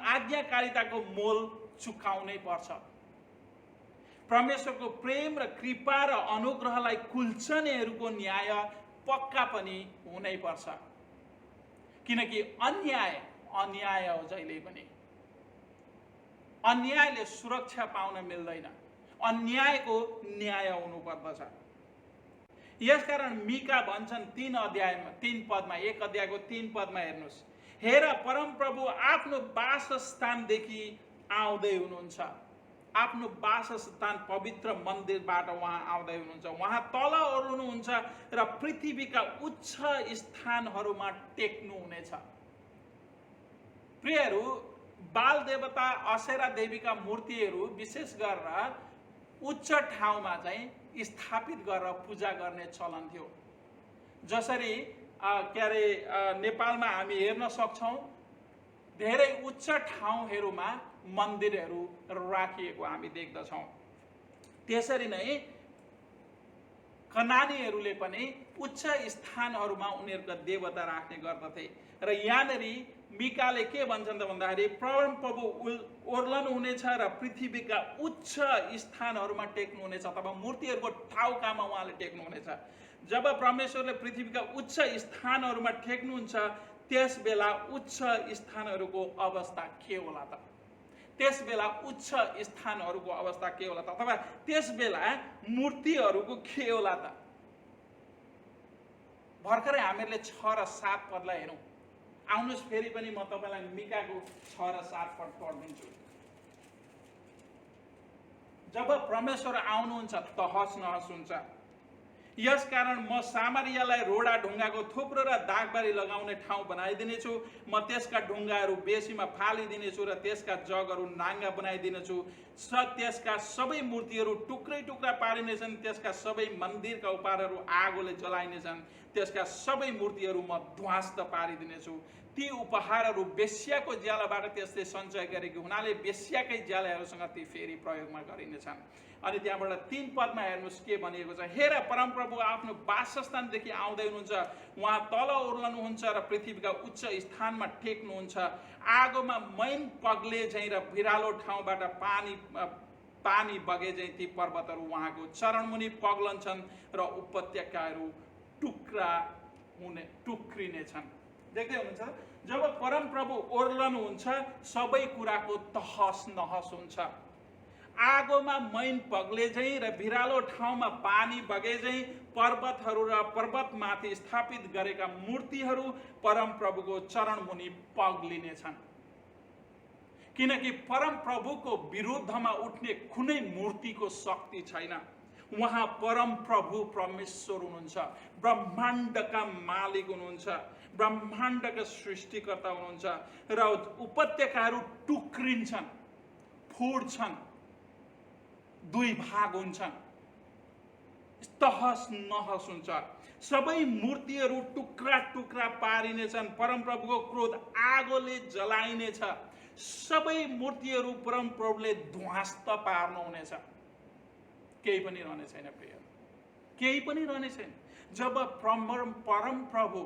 आज्ञाकारिताको मोल चुकाउनै पर्छ। परमेश्वरको प्रेम र कृपा र अनुग्रहलाई कुल्चनेहरूको न्याय पक्का पनि हुनै पर्छ, किनकि अन्याय हो जहिले पनि। अन्यायले सुरक्षा पाउन मिल्दैन, अन्यायको न्याय हुनुपर्दछ। यसकारण मिका भन्छन् 3 अध्यायमा 3 पदमा, 1 अध्यायको 3 पदमा हेर्नुहोस्, हेर परमप्रभु आफ्नो वासस्थानदेखि आउँदै हुनुहुन्छ, आफ्नो वासस्थान पवित्र मन्दिरबाट उहाँ आउँदै हुनुहुन्छ। उहाँ तल ओर्लुनुहुन्छ र पृथ्वीका उच्च स्थानहरूमा टेक्नु हुनेछ। प्रियहरू, बाल देवता असेरा देवीका मूर्तिहरू विशेष गरेर उच्च ठाउँमा चाहिँ स्थापित गरेर पूजा गर्ने चलन थियो। जसरी नेपालमा हामी हेर्न सक्छौँ, धेरै उच्च ठाउँहरूमा मन्दिरहरू राखिएको हामी देख्दछौँ। त्यसरी नै कनानीहरूले पनि उच्च स्थानहरूमा उनीहरूका देवता राख्ने गर्दथे। र यहाँनिर मिकाले के भन्छन् त भन्दाखेरि परमप्रभु ओर्लन हुनेछ र पृथ्वीका उच्च स्थानहरूमा टेक्नु हुनेछ अथवा मूर्तिहरूको ठाउँकामा उहाँले टेक्नु हुनेछ। जब परमेश्वरले पृथ्वीका उच्च स्थानहरूमा टेक्नुहुन्छ त्यस बेला उच्च स्थानहरूको अवस्था के होला त? त्यस बेला उच्च स्थानहरूको अवस्था के होला त? अथवा त्यस बेला मूर्तिहरूको के होला त? भर्खरै हामीहरूले 6 र 7 पदलाई हेरौँ। आउनुहोस्, फेरि पनि म तपाईँलाई मिकाको 6 र 7 पद पढिदिन्छु। जब परमेश्वर आउनुहुन्छ तहस नहस हुन्छ। यसकारण म सामरियालाई रोडा ढुङ्गाको थुप्रो र दागबारी लगाउने ठाउँ बनाइदिनेछु। म त्यसका ढुङ्गाहरू बेसीमा फालिदिनेछु र त्यसका जगहरू नाङ्गा बनाइदिनेछु। त्यसका सबै मूर्तिहरू टुक्रै टुक्रा पारिनेछन्, त्यसका सबै मन्दिरका उपहारहरू आगोले जलाइनेछन्। त्यसका सबै मूर्तिहरू म ध्वस्त पारिदिनेछु। ती उपहारहरू बेश्याको ज्यालाबाट त्यसले सञ्चय गरेको हुनाले बेश्याकै ज्यालाहरूसँग ती फेरि प्रयोगमा गरिनेछन्। अनि त्यहाँबाट 3 पदमा हेर्नुहोस् के भनिएको छ। हेर, परमप्रभु आफ्नो वासस्थानदेखि आउँदै हुनुहुन्छ, उहाँ तल ओर्लनुहुन्छ र पृथ्वीका उच्च स्थानमा टेक्नुहुन्छ। आगोमा मैन पग्ले झैँ र भिरालो ठाउँबाट पानी बगे झैँ ती पर्वतहरू उहाँको चरणमुनि पग्लन्छन् र उपत्यकाहरू टुक्रिनेछन्। देख्दै हुनुहुन्छ, जब परमप्रभु ओर्लनुहुन्छ सबै कुराको तहस नहस हुन्छ। आगोमा मैन पग्ले झैँ र भिरालो ठाउँमा पानी बगे झैँ पर्वतहरू र पर्वतमाथि स्थापित गरेका मूर्तिहरू परमप्रभुको चरणमुनि पग्लिनेछन्। किनकि परमप्रभुको विरुद्धमा उठ्ने कुनै मूर्तिको शक्ति छैन। उहाँ परमप्रभु परमेश्वर हुनुहुन्छ, ब्रह्माण्डका मालिक हुनुहुन्छ, ब्रह्माण्डका सृष्टिकर्ता हुनुहुन्छ र उपत्यकाहरू टुक्रिन्छन्, फुट्छन्, 2 भाग हुन्छन्, तहस नहस हुन्छ। सबै मूर्तिहरू टुक्रा टुक्रा पारिनेछन्। परमप्रभुको क्रोध आगोले जलाइनेछ। सबै मूर्तिहरू परमप्रभुले ध्वस्त पार्नुहुनेछ। केही पनि रहने छैन प्रिय, केही पनि रहने छैन। जब परमप्रभु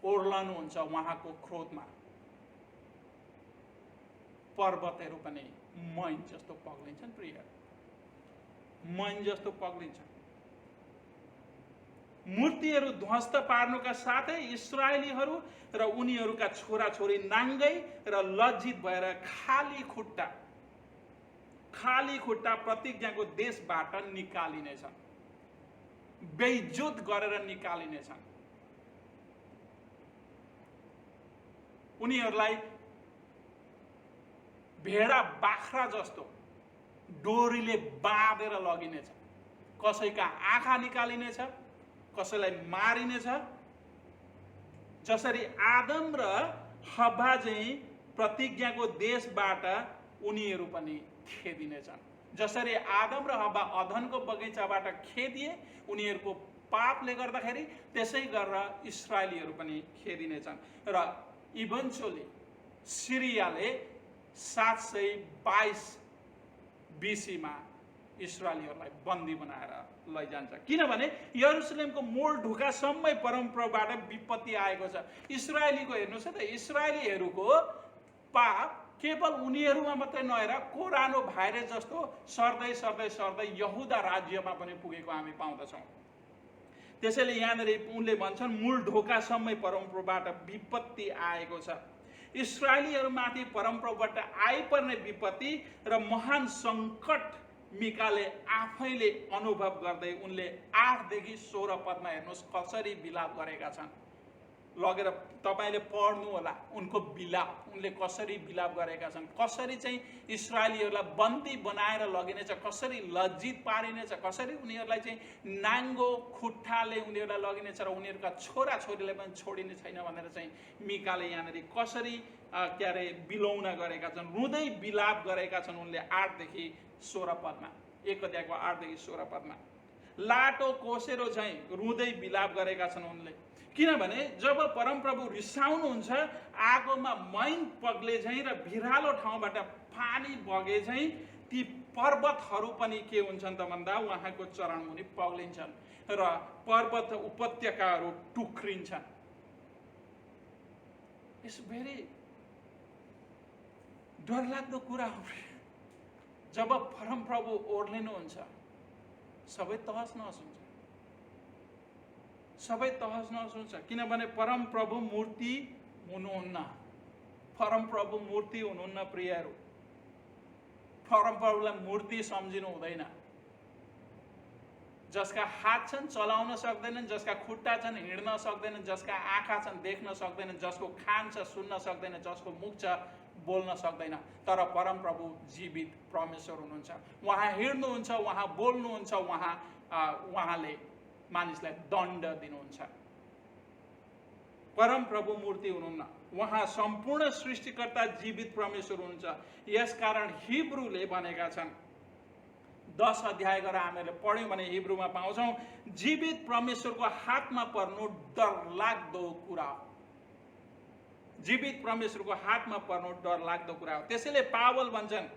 ओर्लनुहुन्छ उहाँको क्रोधमा, पर्वतहरू पनि मैन जस्तो पग्लिन्छन् प्रिय, मैन जस्तो पग्लिन्छन्। मूर्तिहरू ध्वस्त पार्नुका साथै इस्राएलीहरू र उनीहरूका छोराछोरी नाङ्गै र लज्जित भएर खाली खुट्टा प्रतिज्ञाको देशबाट निकालिनेछन्, बेइज्जत गरेर निकालिनेछन्। उनीहरूलाई भेडा बाख्रा जस्तो डोरीले बाँधेर लगिनेछ। कसैका आँखा निकालिनेछ, कसैलाई मारिनेछ। जसरी आदम र हव्वा चाहिँ प्रतिज्ञाको देशबाट उनीहरू पनि खेदिनेछन्। जसरी आदम र हव्वा अदनको बगैँचाबाट खेदिए उनीहरूको पापले गर्दाखेरि, त्यसै गरेर इस्राएलीहरू पनि खेदिनेछन्। र इभेन्चुअली सिरियाले 722 BC-मा इस्राएलीहरूलाई बन्दी बनाएर लैजान्छ। किनभने यरुसलेमको मूल ढोकासम्मै परमप्रभुबाट विपत्ति आएको छ। इस्राएलीको हेर्नुहोस् है त, इस्राएलीहरूको पाप केवल उनीहरूमा मात्रै नहेर कोरानो भाइरस जस्तो सर्दै सर्दै सर्दै यहुदा राज्यमा पनि पुगेको हामी पाउँदछौँ। त्यसैले यहाँनिर उनले भन्छन् मूल ढोकासम्मै परमप्रभुबाट विपत्ति आएको छ। इस्राएलीहरूमाथि परमप्रभुबाट आइपर्ने विपत्ति र महान सङ्कट मिकाले आफैले अनुभव गर्दै उनले 8 देखि 16 पदमा हेर्नुहोस् कसरी विलाप गरेका छन्। लगेर तपाईले पढ्नु होला उनको विलाप, उनले कसरी विलाप गरेका छन्, कसरी चाहिँ इस्राएलीहरूलाई बन्दी बनाएर लगिनेछ, कसरी लज्जित पारिनेछ, कसरी उनीहरूलाई चाहिँ नाङ्गो खुट्टाले उनीहरूलाई लगिनेछ र उनीहरूका छोराछोरीलाई पनि छोडिने छैन भनेर चाहिँ मिकाले यहाँनिर कसरी बिलौना गरेका छन्, रुँदै विलाप गरेका छन् उनले 8 देखि 16 पदमा। 1 अध्यायको 8 देखि 16 पदमा लाटो कोसेरो झैँ रुँदै विलाप गरेका छन् उनले। किनभने जब परमप्रभु रिसाउनुहुन्छ आगोमा मैन पग्ले झैँ र भिरालो ठाउँबाट पानी बगे झैँ ती पर्वतहरू पनि के हुन्छन् त भन्दा उहाँको चरणमुनि पग्लिन्छन् र पर्वत उपत्यकाहरू टुक्रिन्छन्। इट्स भेरी डरलाग्दो कुरा हो। जब परमप्रभु ओर्लिनुहुन्छ सबै तहस नहस हुन्छ, सबै तहस नहस हुन्छ। किनभने परमप्रभु मूर्ति हुनुहुन्न, परमप्रभु मूर्ति हुनुहुन्न प्रियहरू। परमप्रभुलाई मूर्ति सम्झिनु हुँदैन। जसका हात छन् चलाउन सक्दैनन्, जसका खुट्टा छन् हिँड्न सक्दैनन्, जसका आँखा छन् देख्न सक्दैनन्, जसको कान छ सुन्न सक्दैन, जसको मुख छ बोल्न सक्दैन, तर परमप्रभु जीवित परमेश्वर हुनुहुन्छ। उहाँ हिँड्नुहुन्छ, उहाँ बोल्नुहुन्छ, उहाँले मानिसलाई दण्ड दिनुहुन्छ। परमप्रभु मूर्ति हुनुहुन्न, उहाँ सम्पूर्ण सृष्टिकर्ता जीवित परमेश्वर हुनुहुन्छ। यसकारण हिब्रूले भनेका छन् 10 अध्याय गरेर हामीहरूले पढ्यौँ भने हिब्रूमा पाउँछौँ, जीवित परमेश्वरको हातमा पर्नु डरलाग्दो कुरा हो। जीवित परमेश्वरको हातमा पर्नु डरलाग्दो कुरा हो। त्यसैले पावल भन्छन्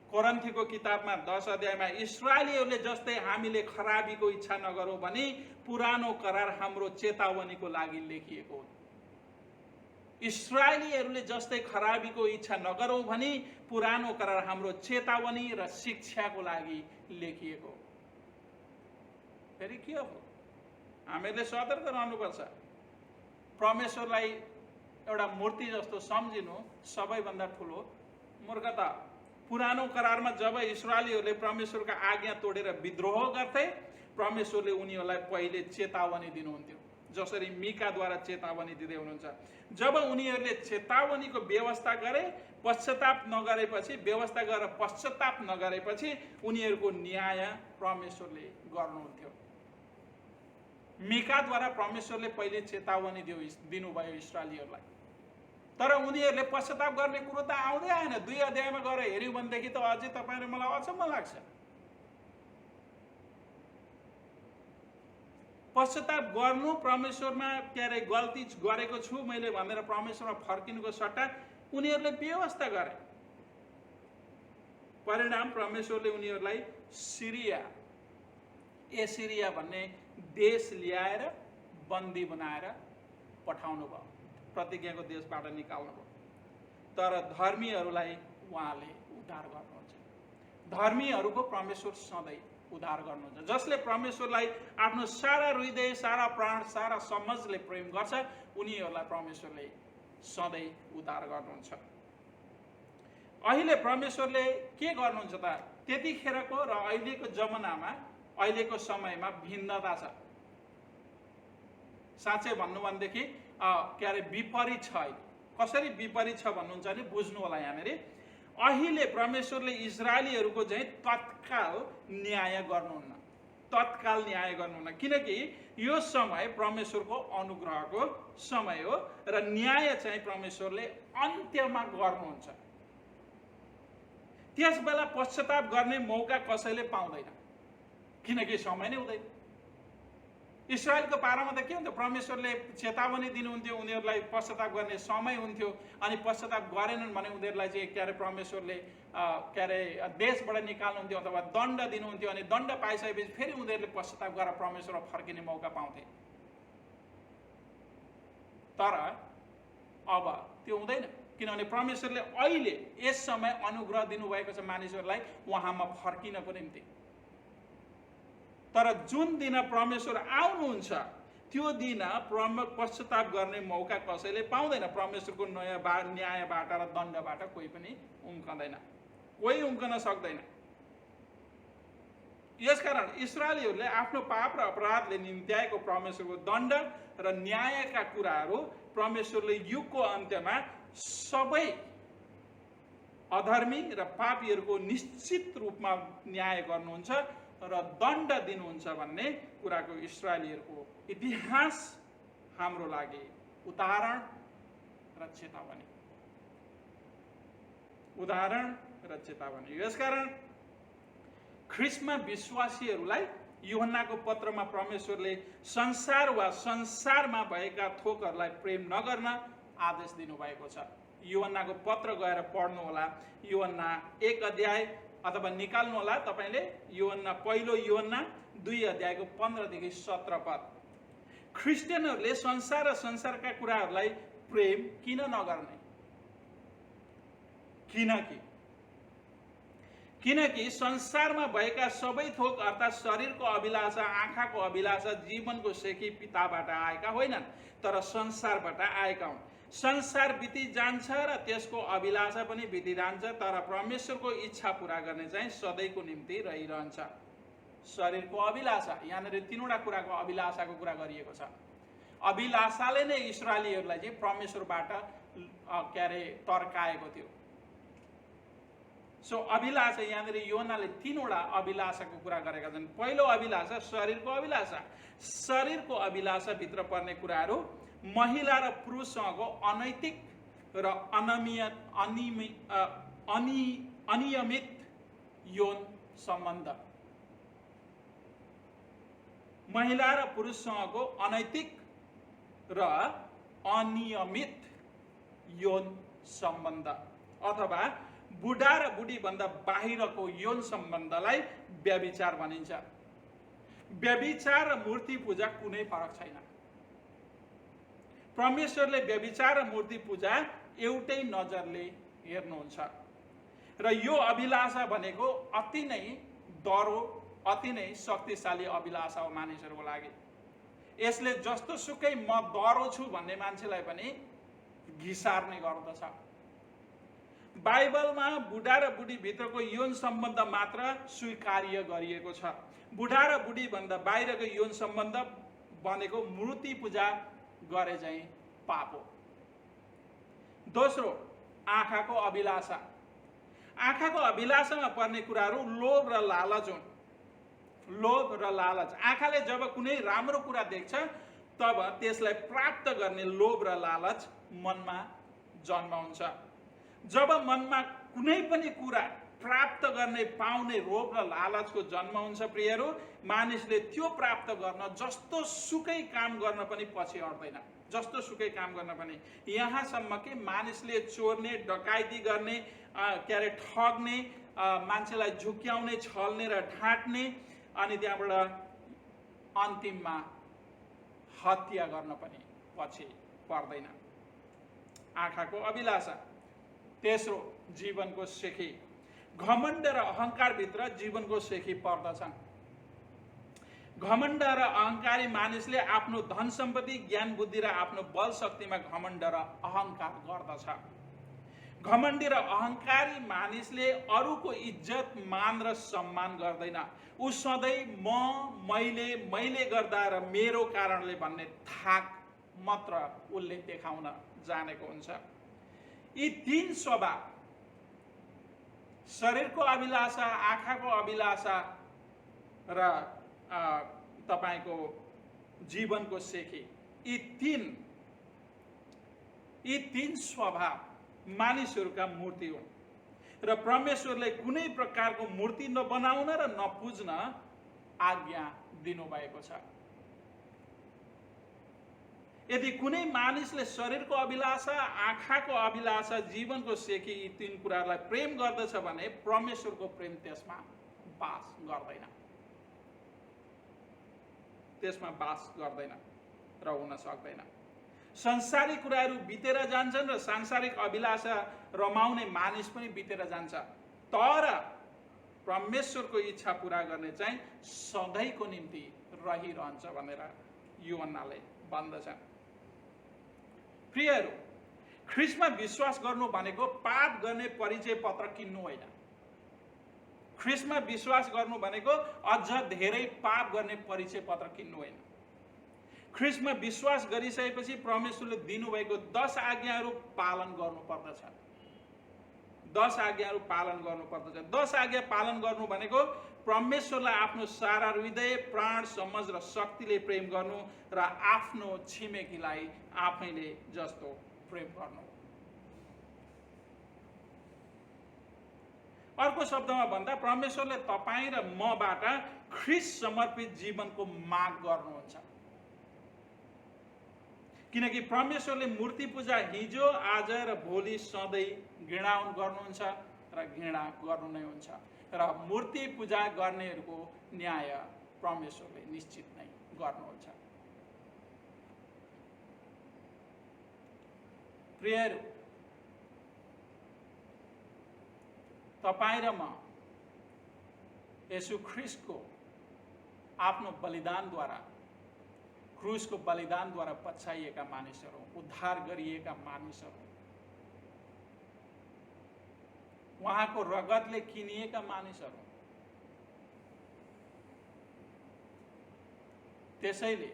कोरिन्थीको किताबमा 10 अध्यायमा, इस्राएलीहरूले जस्तै हामीले खराबीको इच्छा नगरौँ भने पुरानो करार हाम्रो चेतावनीको लागि लेखिएको हो। इस्राएलीहरूले जस्तै खराबीको इच्छा नगरौँ भने पुरानो करार हाम्रो चेतावनी र शिक्षाको लागि लेखिएको हो। फेरि के हो, हामीले सतर्क रहनुपर्छ। परमेश्वरलाई एउटा मूर्ति जस्तो सम्झिनु सबैभन्दा ठुलो मूर्खता। पुरानो करारमा जब इस्राएलीहरूले परमेश्वरका आज्ञा तोडेर विद्रोह गर्थे, परमेश्वरले उनीहरूलाई पहिले चेतावनी दिनुहुन्थ्यो, जसरी मिकाद्वारा चेतावनी दिँदै हुनुहुन्छ। जब उनीहरूले चेतावनीको व्यवस्था गरे, पश्चाताप नगरेपछि, व्यवस्था गरेर पश्चाताप नगरेपछि उनीहरूको न्याय परमेश्वरले गर्नुहुन्थ्यो। मिकाद्वारा परमेश्वरले पहिले चेतावनी दिनुभयो इस्राएलीहरूलाई, तर उनीहरूले पश्चाताप गर्ने कुरो त आउँदै आएन। 2 अध्यायमा गएर हेऱ्यौँ भनेदेखि त अझै तपाईँले मलाई अचम्म लाग्छ। पश्चाताप गर्नु, परमेश्वरमा गल्ती गरेको छु मैले भनेर परमेश्वरमा फर्किनुको सट्टा उनीहरूले व्यवस्था गरे। परिणाम परमेश्वरले उनीहरूलाई एसिरिया भन्ने देश ल्याएर बन्दी बनाएर पठाउनु भयो, प्रतिज्ञाको देशबाट निकाल्नु भयो। तर धर्मीहरूलाई उहाँले उद्धार गर्नुहुन्छ। धर्मीहरूको परमेश्वर सधैँ उद्धार गर्नुहुन्छ। जसले परमेश्वरलाई आफ्नो सारा हृदय, सारा प्राण, सारा समझले प्रेम गर्छ, उनीहरूलाई परमेश्वरले सधैँ उद्धार गर्नुहुन्छ। अहिले परमेश्वरले के गर्नुहुन्छ त? त्यतिखेरको र अहिलेको जमानामा, अहिलेको समयमा भिन्नता छ। साँच्चै भन्नु भनेदेखि विपरीत छ। कसरी विपरीत छ भन्नुहुन्छ भने बुझ्नु होला यहाँनिर। अहिले परमेश्वरले इजरायलीहरूको चाहिँ तत्काल न्याय गर्नुहुन्न, तत्काल न्याय गर्नुहुन्न, किनकि यो समय परमेश्वरको अनुग्रहको समय हो र न्याय चाहिँ परमेश्वरले अन्त्यमा गर्नुहुन्छ। त्यस बेला पश्चाताप गर्ने मौका कसैले पाउँदैन, किनकि समय नै हुँदैन। इस्रायलको पारामा त के हुन्थ्यो, परमेश्वरले चेतावनी दिनुहुन्थ्यो, उनीहरूलाई पश्चाताप गर्ने समय हुन्थ्यो, अनि पश्चाताप गरेनन् भने उनीहरूलाई चाहिँ परमेश्वरले देशबाट निकाल्नुहुन्थ्यो अथवा दण्ड दिनुहुन्थ्यो, अनि दण्ड पाइसकेपछि फेरि उनीहरूले पश्चाताप गरेर परमेश्वरमा फर्किने मौका पाउँथे। तर अब त्यो हुँदैन, किनभने परमेश्वरले अहिले यस समय अनुग्रह दिनुभएको छ मानिसहरूलाई उहाँमा फर्किनको निम्ति। तर जुन दिन परमेश्वर आउनुहुन्छ त्यो दिन पश्चाताप गर्ने मौका कसैले पाउँदैन। परमेश्वरको न्यायबाट र दण्डबाट कोही पनि उम्कँदैन, कोही उम्कन सक्दैन। यसकारण इस्राएलीहरूले आफ्नो पाप र अपराधले निम्त्याएको परमेश्वरको दण्ड र न्यायका कुराहरू परमेश्वरले युगको अन्त्यमा सबै अधर्मी र पापीहरूको निश्चित रूपमा न्याय गर्नुहुन्छ र दण्ड दिनुहुन्छ भन्ने कुराको इस्राएलीहरूको इतिहास हाम्रो लागि उदाहरण र चेतावनी, उदाहरण र चेतावनी। यसकारण ख्रिस्टमा विश्वासीहरूलाई यूहन्नाको पत्रमा परमेश्वरले संसार वा संसारमा भएका थोकहरूलाई प्रेम नगर्न आदेश दिनुभएको छ। यूहन्नाको पत्र गएर पढ्नु होला, यूहन्ना 1 अध्याय अथवा निकाल्नु होला तपाईले, पहिलो यूहन्ना 2 अध्यायको 15 देखि 17 पद। क्रिस्चियनहरूले संसार र संसारका कुराहरूलाई प्रेम किन नगर्ने? किनकि संसारमा भएका सबै थोक अर्थात् शरीरको अभिलाषा, आँखाको अभिलाषा, जीवनको सेकी पिताबाट आएका होइनन्, तर संसारबाट आएका हुन्। संसार बिति जान्छ र त्यसको अभिलाषा पनि बिति जान्छ, तर परमेश्वरको इच्छा पूरा गर्ने चाहिँ सधैँको निम्ति रहिरहन्छ। शरीरको अभिलाषा, यहाँनिर 3वटा कुराको अभिलाषाको कुरा गरिएको छ। अभिलाषाले नै इस्राएलीहरूलाई चाहिँ परमेश्वरबाट तर्काएको थियो। सो अभिलाषा, यहाँनिर यूहन्नाले 3वटा अभिलाषाको कुरा गरेका छन्। पहिलो अभिलाषा शरीरको अभिलाषा। शरीरको अभिलाषाभित्र पर्ने कुराहरू महिला र पुरुषसँगको अनैतिक र अनियमित यौन सम्बन्ध, महिला र पुरुषसँगको अनैतिक र अनियमित यौन सम्बन्ध अथवा बुढा र बुढीभन्दा बाहिरको यौन सम्बन्धलाई व्यभिचार भनिन्छ। व्यभिचार र मूर्ति पूजा कुनै फरक छैन। परमेश्वरले व्यभिचार र मूर्ति पूजा एउटै नजरले हेर्नुहुन्छ र यो अभिलाषा भनेको अति नै डरो, अति नै शक्तिशाली अभिलाषा हो मानिसहरूको लागि। यसले जस्तो सुकै म डरो छु भन्ने मान्छेलाई पनि घिसार्ने गर्दछ। बाइबलमा बुढा र बुढी भित्रको यौन सम्बन्ध मात्र स्वीकार्य गरिएको छ। बुढा र बुढी भन्दा बाहिरको यौन सम्बन्ध भनेको मूर्ति पूजा गरे चाहिँ पाप हो। दोस्रो, आँखाको अभिलाषा। आँखाको अभिलाषामा पर्ने कुराहरू लोभ र लालच हुन्। लोभ र लालच। आँखाले जब कुनै राम्रो कुरा देख्छ तब त्यसलाई प्राप्त गर्ने लोभ र लालच मनमा जन्माउँछ। जब मनमा कुनै पनि कुरा प्राप्त गर्ने पाउने लोभ र लालचको जन्म हुन्छ प्रियहरू, मानिसले त्यो प्राप्त गर्न जस्तो सुकै काम गर्न पनि पछि हट्दैन। जस्तो सुकै काम गर्न पनि, यहाँसम्म कि मानिसले चोर्ने, डकाइती गर्ने, ठग्ने, मान्छेलाई झुक्याउने, छल्ने र ढाँट्ने, अनि त्यहाँबाट अन्तिममा हत्या गर्न पनि पछि पर्दैन। आँखाको अभिलाषा। तेस्रो, जीवनको सेखी। घमण्ड र अहङ्कारभित्र जीवनको सेखी पर्दछन्। घमण्ड र अहङ्कारी मानिसले आफ्नो धन सम्पत्ति, ज्ञान बुद्धि र आफ्नो बल शक्तिमा घमण्ड र अहङ्कार गर्दछ। घमण्डी र अहङ्कारी मानिसले अरूको इज्जत, मान र सम्मान गर्दैन। ऊ सधैँ मैले गर्दा र मेरो कारणले भन्ने थाक मात्र उसले देखाउन जानेको हुन्छ। यी तीन स्वभाव, शरीरको अभिलाषा, आँखाको अभिलाषा र तपाईको जीवनको सेखी, यी तीन स्वभाव मानिसहरूका मूर्ति हुन् र परमेश्वरले कुनै प्रकारको मूर्ति नबनाउन र नपुज्न आज्ञा दिनुभएको छ। यदि कुनै मानिसले शरीरको अभिलाषा, आँखाको अभिलाषा, जीवनको सेखी, यी तीन कुरालाई प्रेम गर्दछ भने परमेश्वरको प्रेम त्यसमा बास गर्दैन। त्यसमा बास गर्दैन र हुन सक्दैन। संसारिक कुराहरू बितेर जान्छन् र सांसारिक अभिलाषा रमाउने मानिस पनि बितेर जान्छ, तर परमेश्वरको इच्छा पूरा गर्ने चाहिँ सधैँको निम्ति रहिरहन्छ भनेर यूहन्नाले भन्दछ। प्रियहरू, ख्रिस्टमा विश्वास गर्नु भनेको पाप गर्ने परिचय पत्र किन्नु होइन। ख्रिस्टमा विश्वास गर्नु भनेको अझ धेरै पाप गर्ने परिचय पत्र किन्नु होइन। ख्रिस्टमा विश्वास गरिसकेपछि परमेश्वरले दिनुभएको 10 आज्ञाहरू पालन गर्नुपर्दछ। 10 आज्ञाहरू पालन गर्नुपर्दछ। 10 आज्ञा पालन गर्नु भनेको परमेश्वरलाई आफ्नो सारा हृदय, प्राण, समझ र शक्तिले प्रेम गर्नु र आफ्नो छिमेकीलाई आफैले जस्तो प्रेम गर्नु। अर्को शब्दमा भन्दा परमेश्वरले तपाईँ र मबाट ख्रिस्ट समर्पित जीवनको माग गर्नुहुन्छ। किनकि परमेश्वरले मूर्ति पूजा हिजो, आज र भोलि सधैँ घृणा गर्नुहुन्छ र घृणा गर्नु नै हुन्छ र मूर्ति पूजा गर्नेहरूको न्याय परमेश्वरले निश्चित नै गर्नुहुन्छ। प्रियहरू, तपाईँ र म येशू ख्रिस्टको आफ्नो बलिदानद्वारा, क्रुसको बलिदानद्वारा पछ्याइएका मानिसहरू, उद्धार गरिएका मानिसहरू, उहाँको रगतले किनिएका मानिसहरू। त्यसैले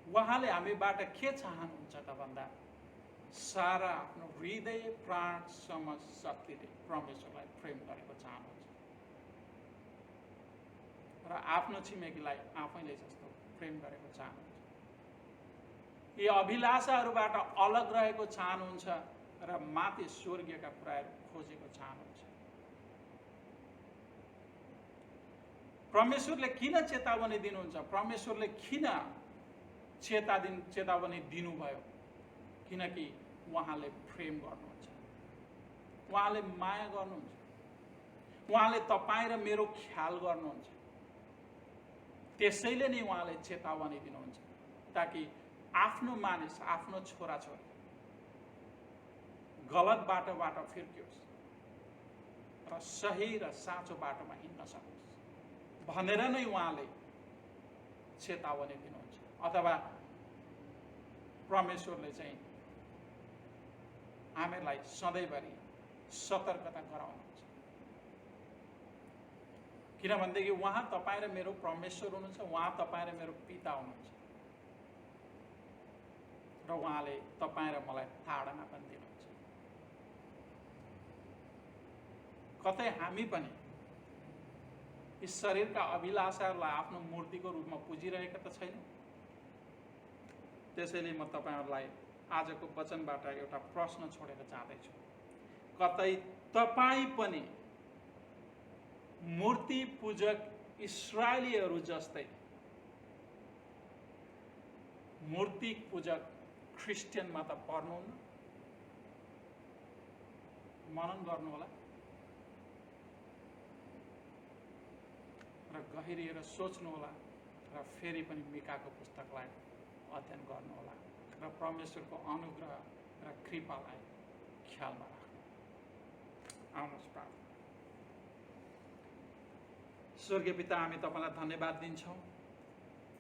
उहाँले हामीबाट के चाहनुहुन्छ त भन्दा सारा आफ्नो हृदय, प्राण, समझ, शक्तिले परमेश्वरलाई प्रेम गरेको चाहनुहुन्छ र आफ्नो छिमेकीलाई आफैले जस्तो प्रेम गरेको चाहनुहुन्छ। यी अभिलाषाहरूबाट अलग रहेको चाहनुहुन्छ र माथि स्वर्गीयका कुराहरू खोजेको चाहनुहुन्छ। परमेश्वरले किन चेतावनी दिनुहुन्छ? परमेश्वरले किन चेतावनी दिनुभयो? किनकि उहाँले प्रेम गर्नुहुन्छ, उहाँले माया गर्नुहुन्छ, उहाँले तपाईँ र मेरो ख्याल गर्नुहुन्छ। त्यसैले नै उहाँले चेतावनी दिनुहुन्छ ताकि आफ्नो मानिस, आफ्नो छोराछोरी गलत बाटोबाट फिर्कियोस् र सही र साँचो बाटोमा हिँड्न सकोस् भनेर नै उहाँले चेतावनी दिनुहुन्छ। अथवा परमेश्वरले चाहिँ हामीलाई सधैँभरि सतर्कता गराउनुहुन्छ। किनभनेदेखि उहाँ तपाईँ र मेरो परमेश्वर हुनुहुन्छ, उहाँ तपाईँ र मेरो पिता हुनुहुन्छ र उहाँले तपाईँ र मलाई ताडना पनि दिनुहुन्छ। कतै हामी पनि यी शरीरका अभिलाषाहरूलाई आफ्नो मूर्तिको रूपमा पुजिरहेका त छैन। त्यसैले म तपाईहरुलाई आजको वचनबाट एउटा प्रश्न छोडेर जाँदैछु। कतै तपाई पनि मूर्ति पूजक इस्राएलीहरू जस्तै मूर्ति पूजक क्रिस्चियनमा त पर्नुहुन्न? मनन गर्नु होला र गहिरिएर सोच्नु होला र फेरि पनि मिकाको पुस्तकलाई अध्ययन गर्नु होला र परमेश्वरको अनुग्रह र कृपालाई ख्यालमा राख्नु। आउनुहोस् प्रार्थना। स्वर्गीय पिता, हामी तपाईलाई धन्यवाद दिन्छौँ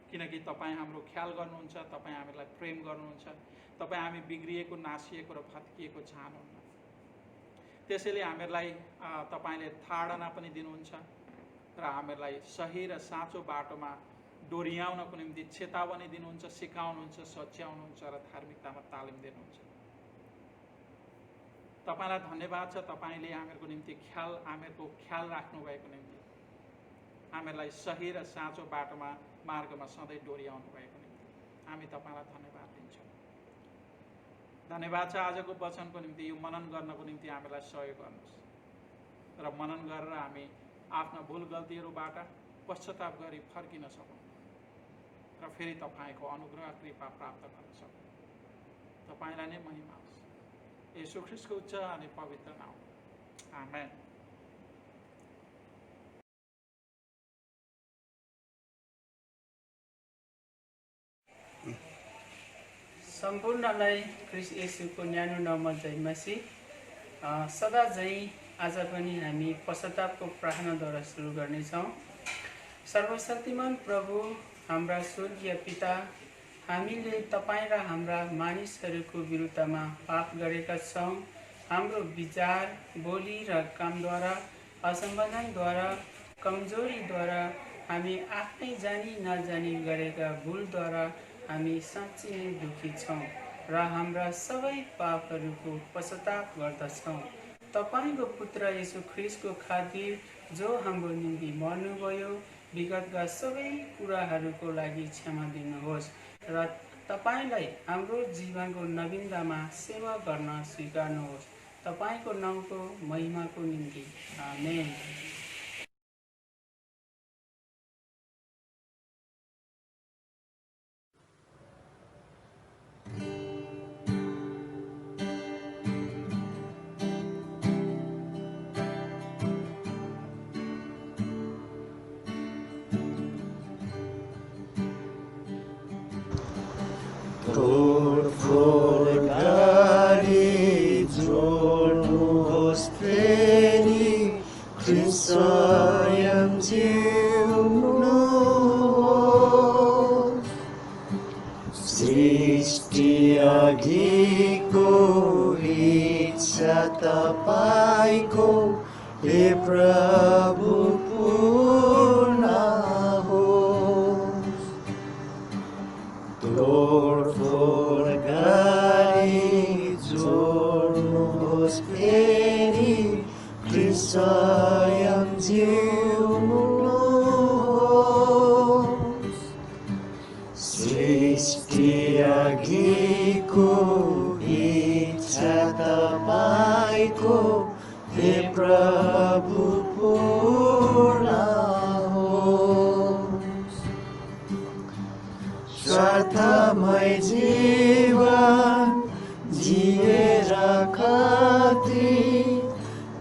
किनकि तपाईँ हाम्रो ख्याल गर्नुहुन्छ, तपाईँ हामीलाई प्रेम गर्नुहुन्छ, तपाईँ हामी बिग्रिएको, नासिएको र भत्किएको चाहनुहुन्न। त्यसैले हामीलाई तपाईले ताडना पनि दिनुहुन्छ र हामीलाई सही र साँचो बाटोमा डोर्याउनको निम्ति चेतावनी दिनुहुन्छ, सिकाउनुहुन्छ, सच्याउनुहुन्छ र धार्मिकतामा तालिम दिनुहुन्छ। तपाईलाई धन्यवाद छ, तपाईले हामीहरूको निम्ति हामीहरूको ख्याल राख्नु भएको निम्ति, हामीलाई सही र साँचो बाटोमा मार्गमा सधैँ डोर्याउनु भएको निम्ति हामी तपाईलाई धन्यवाद दिन्छौँ। धन्यवाद छ आजको वचनको निम्ति, यो मनन गर्नको निम्ति हामीलाई सहयोग गर्नुहोस् र मनन गरेर हामी आफ्ना भुल गल्तीहरूबाट पश्चाताप गरी फर्किन सकौँ र फेरि तपाईको अनुग्रह कृपा प्राप्त गर्न सकौँ। तपाईलाई नै महिमा होस्। येशू ख्रीष्टको उच्च अनि पवित्र नाम, आमेन। सम्पूर्णलाई ख्रीष्ट येशूको न्यानो नाममा जय मसीह। सदा झै आज पनि हामी पश्चातापको प्रार्थनाद्वारा सुरु गर्नेछौँ। सर्वशक्तिमान प्रभु, हाम्रा स्वर्गीय पिता, हामीले तपाईँ र हाम्रा मानिसहरूको विरुद्धमा पाप गरेका छौँ। हाम्रो विचार, बोली र कामद्वारा, असम्बन्धनद्वारा, कमजोरीद्वारा, हामी आफ्नै जानी नजानी गरेका भुलद्वारा हामी साँच्चै नै दुखी छौँ र हाम्रा सबै पापहरूको पश्चाताप गर्दछौँ। तपाईको पुत्र येशू ख्रीष्टको खातिर जो हाम्रो निम्ति मर्नुभयो, विगतका सबै कुराहरूको लागि क्षमा दिनुहोस् र तपाईलाई हाम्रो जीवनको नवीनतामा सेवा गर्न स्वीकार्नुहोस्। तपाईको नामको महिमाको निम्ति आमेन। तोडफोड गरी जोड्नुहोस् फेरि ख्रीष्ट स्वयं जिउनुहोस्। सृष्टि अघिको इच्छा तपाईको हे प्रभु पूर्ण होस्। तोडफोड गरी जोड्नुहोस् फेरि ख्रीष्ट स्वयं जिउनुहोस्। सृष्टि अघिको इच्छा तपाईको हे प्रभु पूर्ण होस्। स्वार्थमय जीवन जिएर कति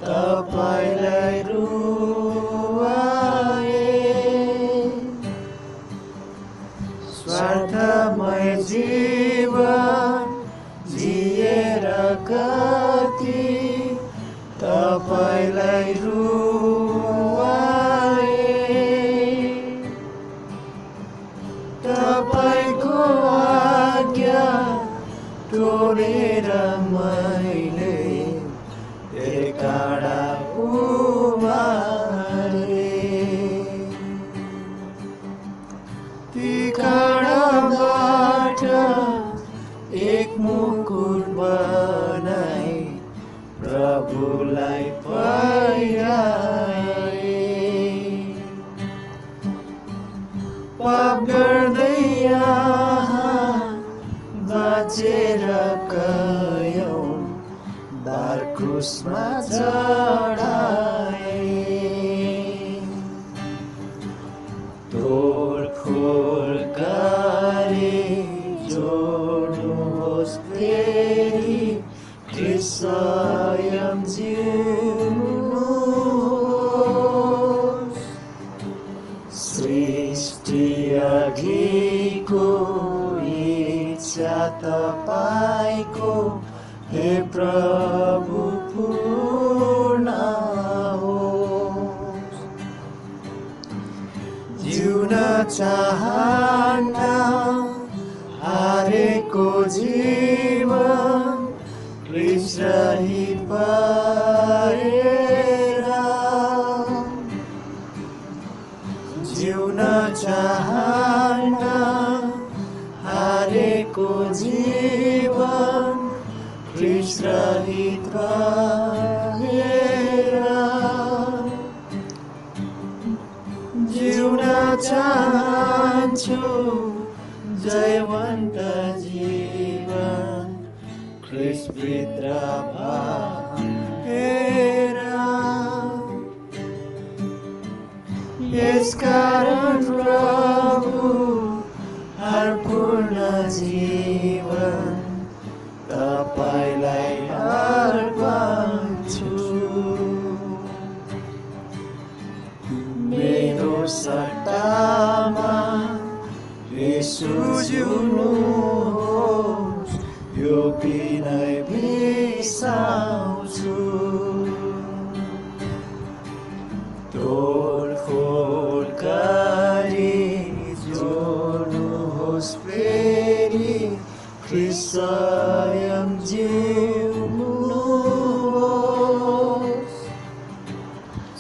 तपाईलाई रुवाए। स्वार्थमय जीवन जिएर कति तपाईलाई रुवाए। तपाईको आज्ञा तोडेर मैले एकाडा उमारे। ती काडाबाट एक मुकुट बनाई प्रभुलाई पहिराए। पाप गर्दै यहाँ बाँचेर गयौँ बार क्रुसमा चढाए। तोडफोड गरे जोड्नुहोस् फेरि ख्रीष्ट स्वयं जिउनुहोस्। सृष्टि अघिको इच्छा तपाईको हे प्रभु पूर्ण होस्। जिउन चाहन्न हारेको जीवन ख्रीष्ट रहित भएर। जिउन चाहन्न हारेको जीवन ख्रीष्ट रहित भएर। जिउन चाहन्छु जयवन्त जीवन ख्रीष्टभित्र भएर। यसकारण प्रभु पूर्ण जीवन तपाईलाई अर्पन्छु। मेरो सट्टामा येशू जिउनुहोस् यो विनय बिसाउँछु। तोडफोड गरी जोड्नुहोस् फेरि ख्रीष्ट स्वयं जिउनुहोस्।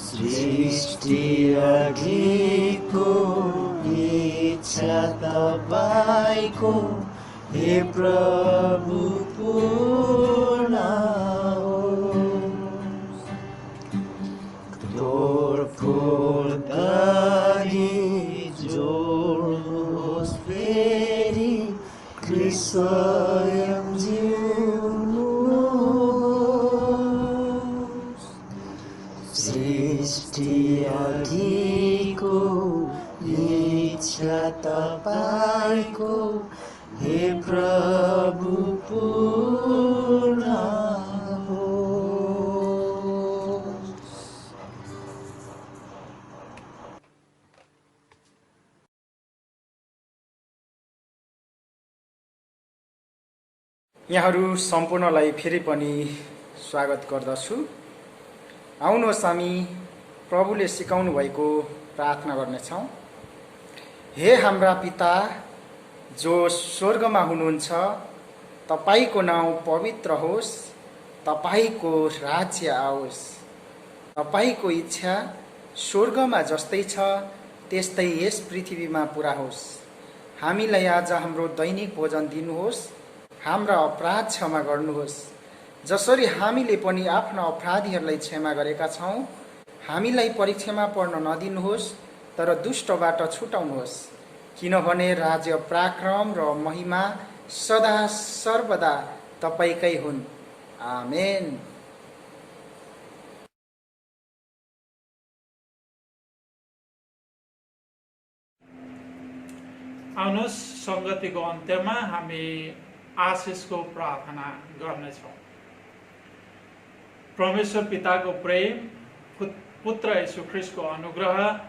सृष्टि अघिको इच्छा तपाईको हे प्रभु पूर्ण होस्। तोडफोड गरी जोड्नुहोस् फेरि ख्रीष्ट स्वयं जिउनुहोस्। सृष्टि अघिको इच्छा तपाईको हे प्रभु पूर्ण होस्। यहाँहरू सम्पूर्णलाई फेरि पनि स्वागत गर्दछु। आउनुहोस् हामी प्रभुले सिकाउनु भएको प्रार्थना गर्नेछौँ। हे हाम्रा पिता जो स्वर्गमा हुनुहुन्छ, तपाईको नाउँ पवित्र होस्, तपाईको राज्य आओस्, तपाईको इच्छा स्वर्गमा जस्तै छ त्यस्तै यस पृथ्वीमा पुरा होस्। हामीलाई आज हाम्रो दैनिक भोजन दिनुहोस्। हाम्रा अपराध क्षमा गर्नुहोस् जसरी हामीले पनि आफ्ना अपराधीहरूलाई क्षमा गरेका छौँ। हामीलाई परीक्षामा पर्न नदिनुहोस् तर दुष्टबाट छुटाउनुहोस्, किनभने राज्य, पराक्रम र महिमा सदा सर्वदा तपाईँकै हुन्। आमेन। आउनुहोस् सङ्गतिको अन्त्यमा हामी आशिषको प्रार्थना गर्नेछौँ। परमेश्वर पिताको प्रेम, पुत्र येशू ख्रीष्टको अनुग्रह,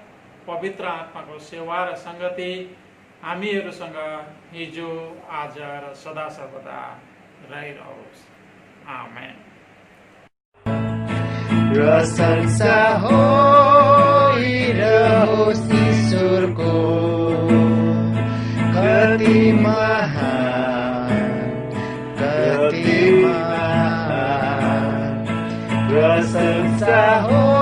पवित्र आत्माको सेवा र सङ्गति हामीहरूसँग हिजो, आज र सदा सर्वदा रहिरहोस्। आमेन। प्रशंसा होइरहोस् ईश्वरको, कति महान, कति महान। प्रशंसा हो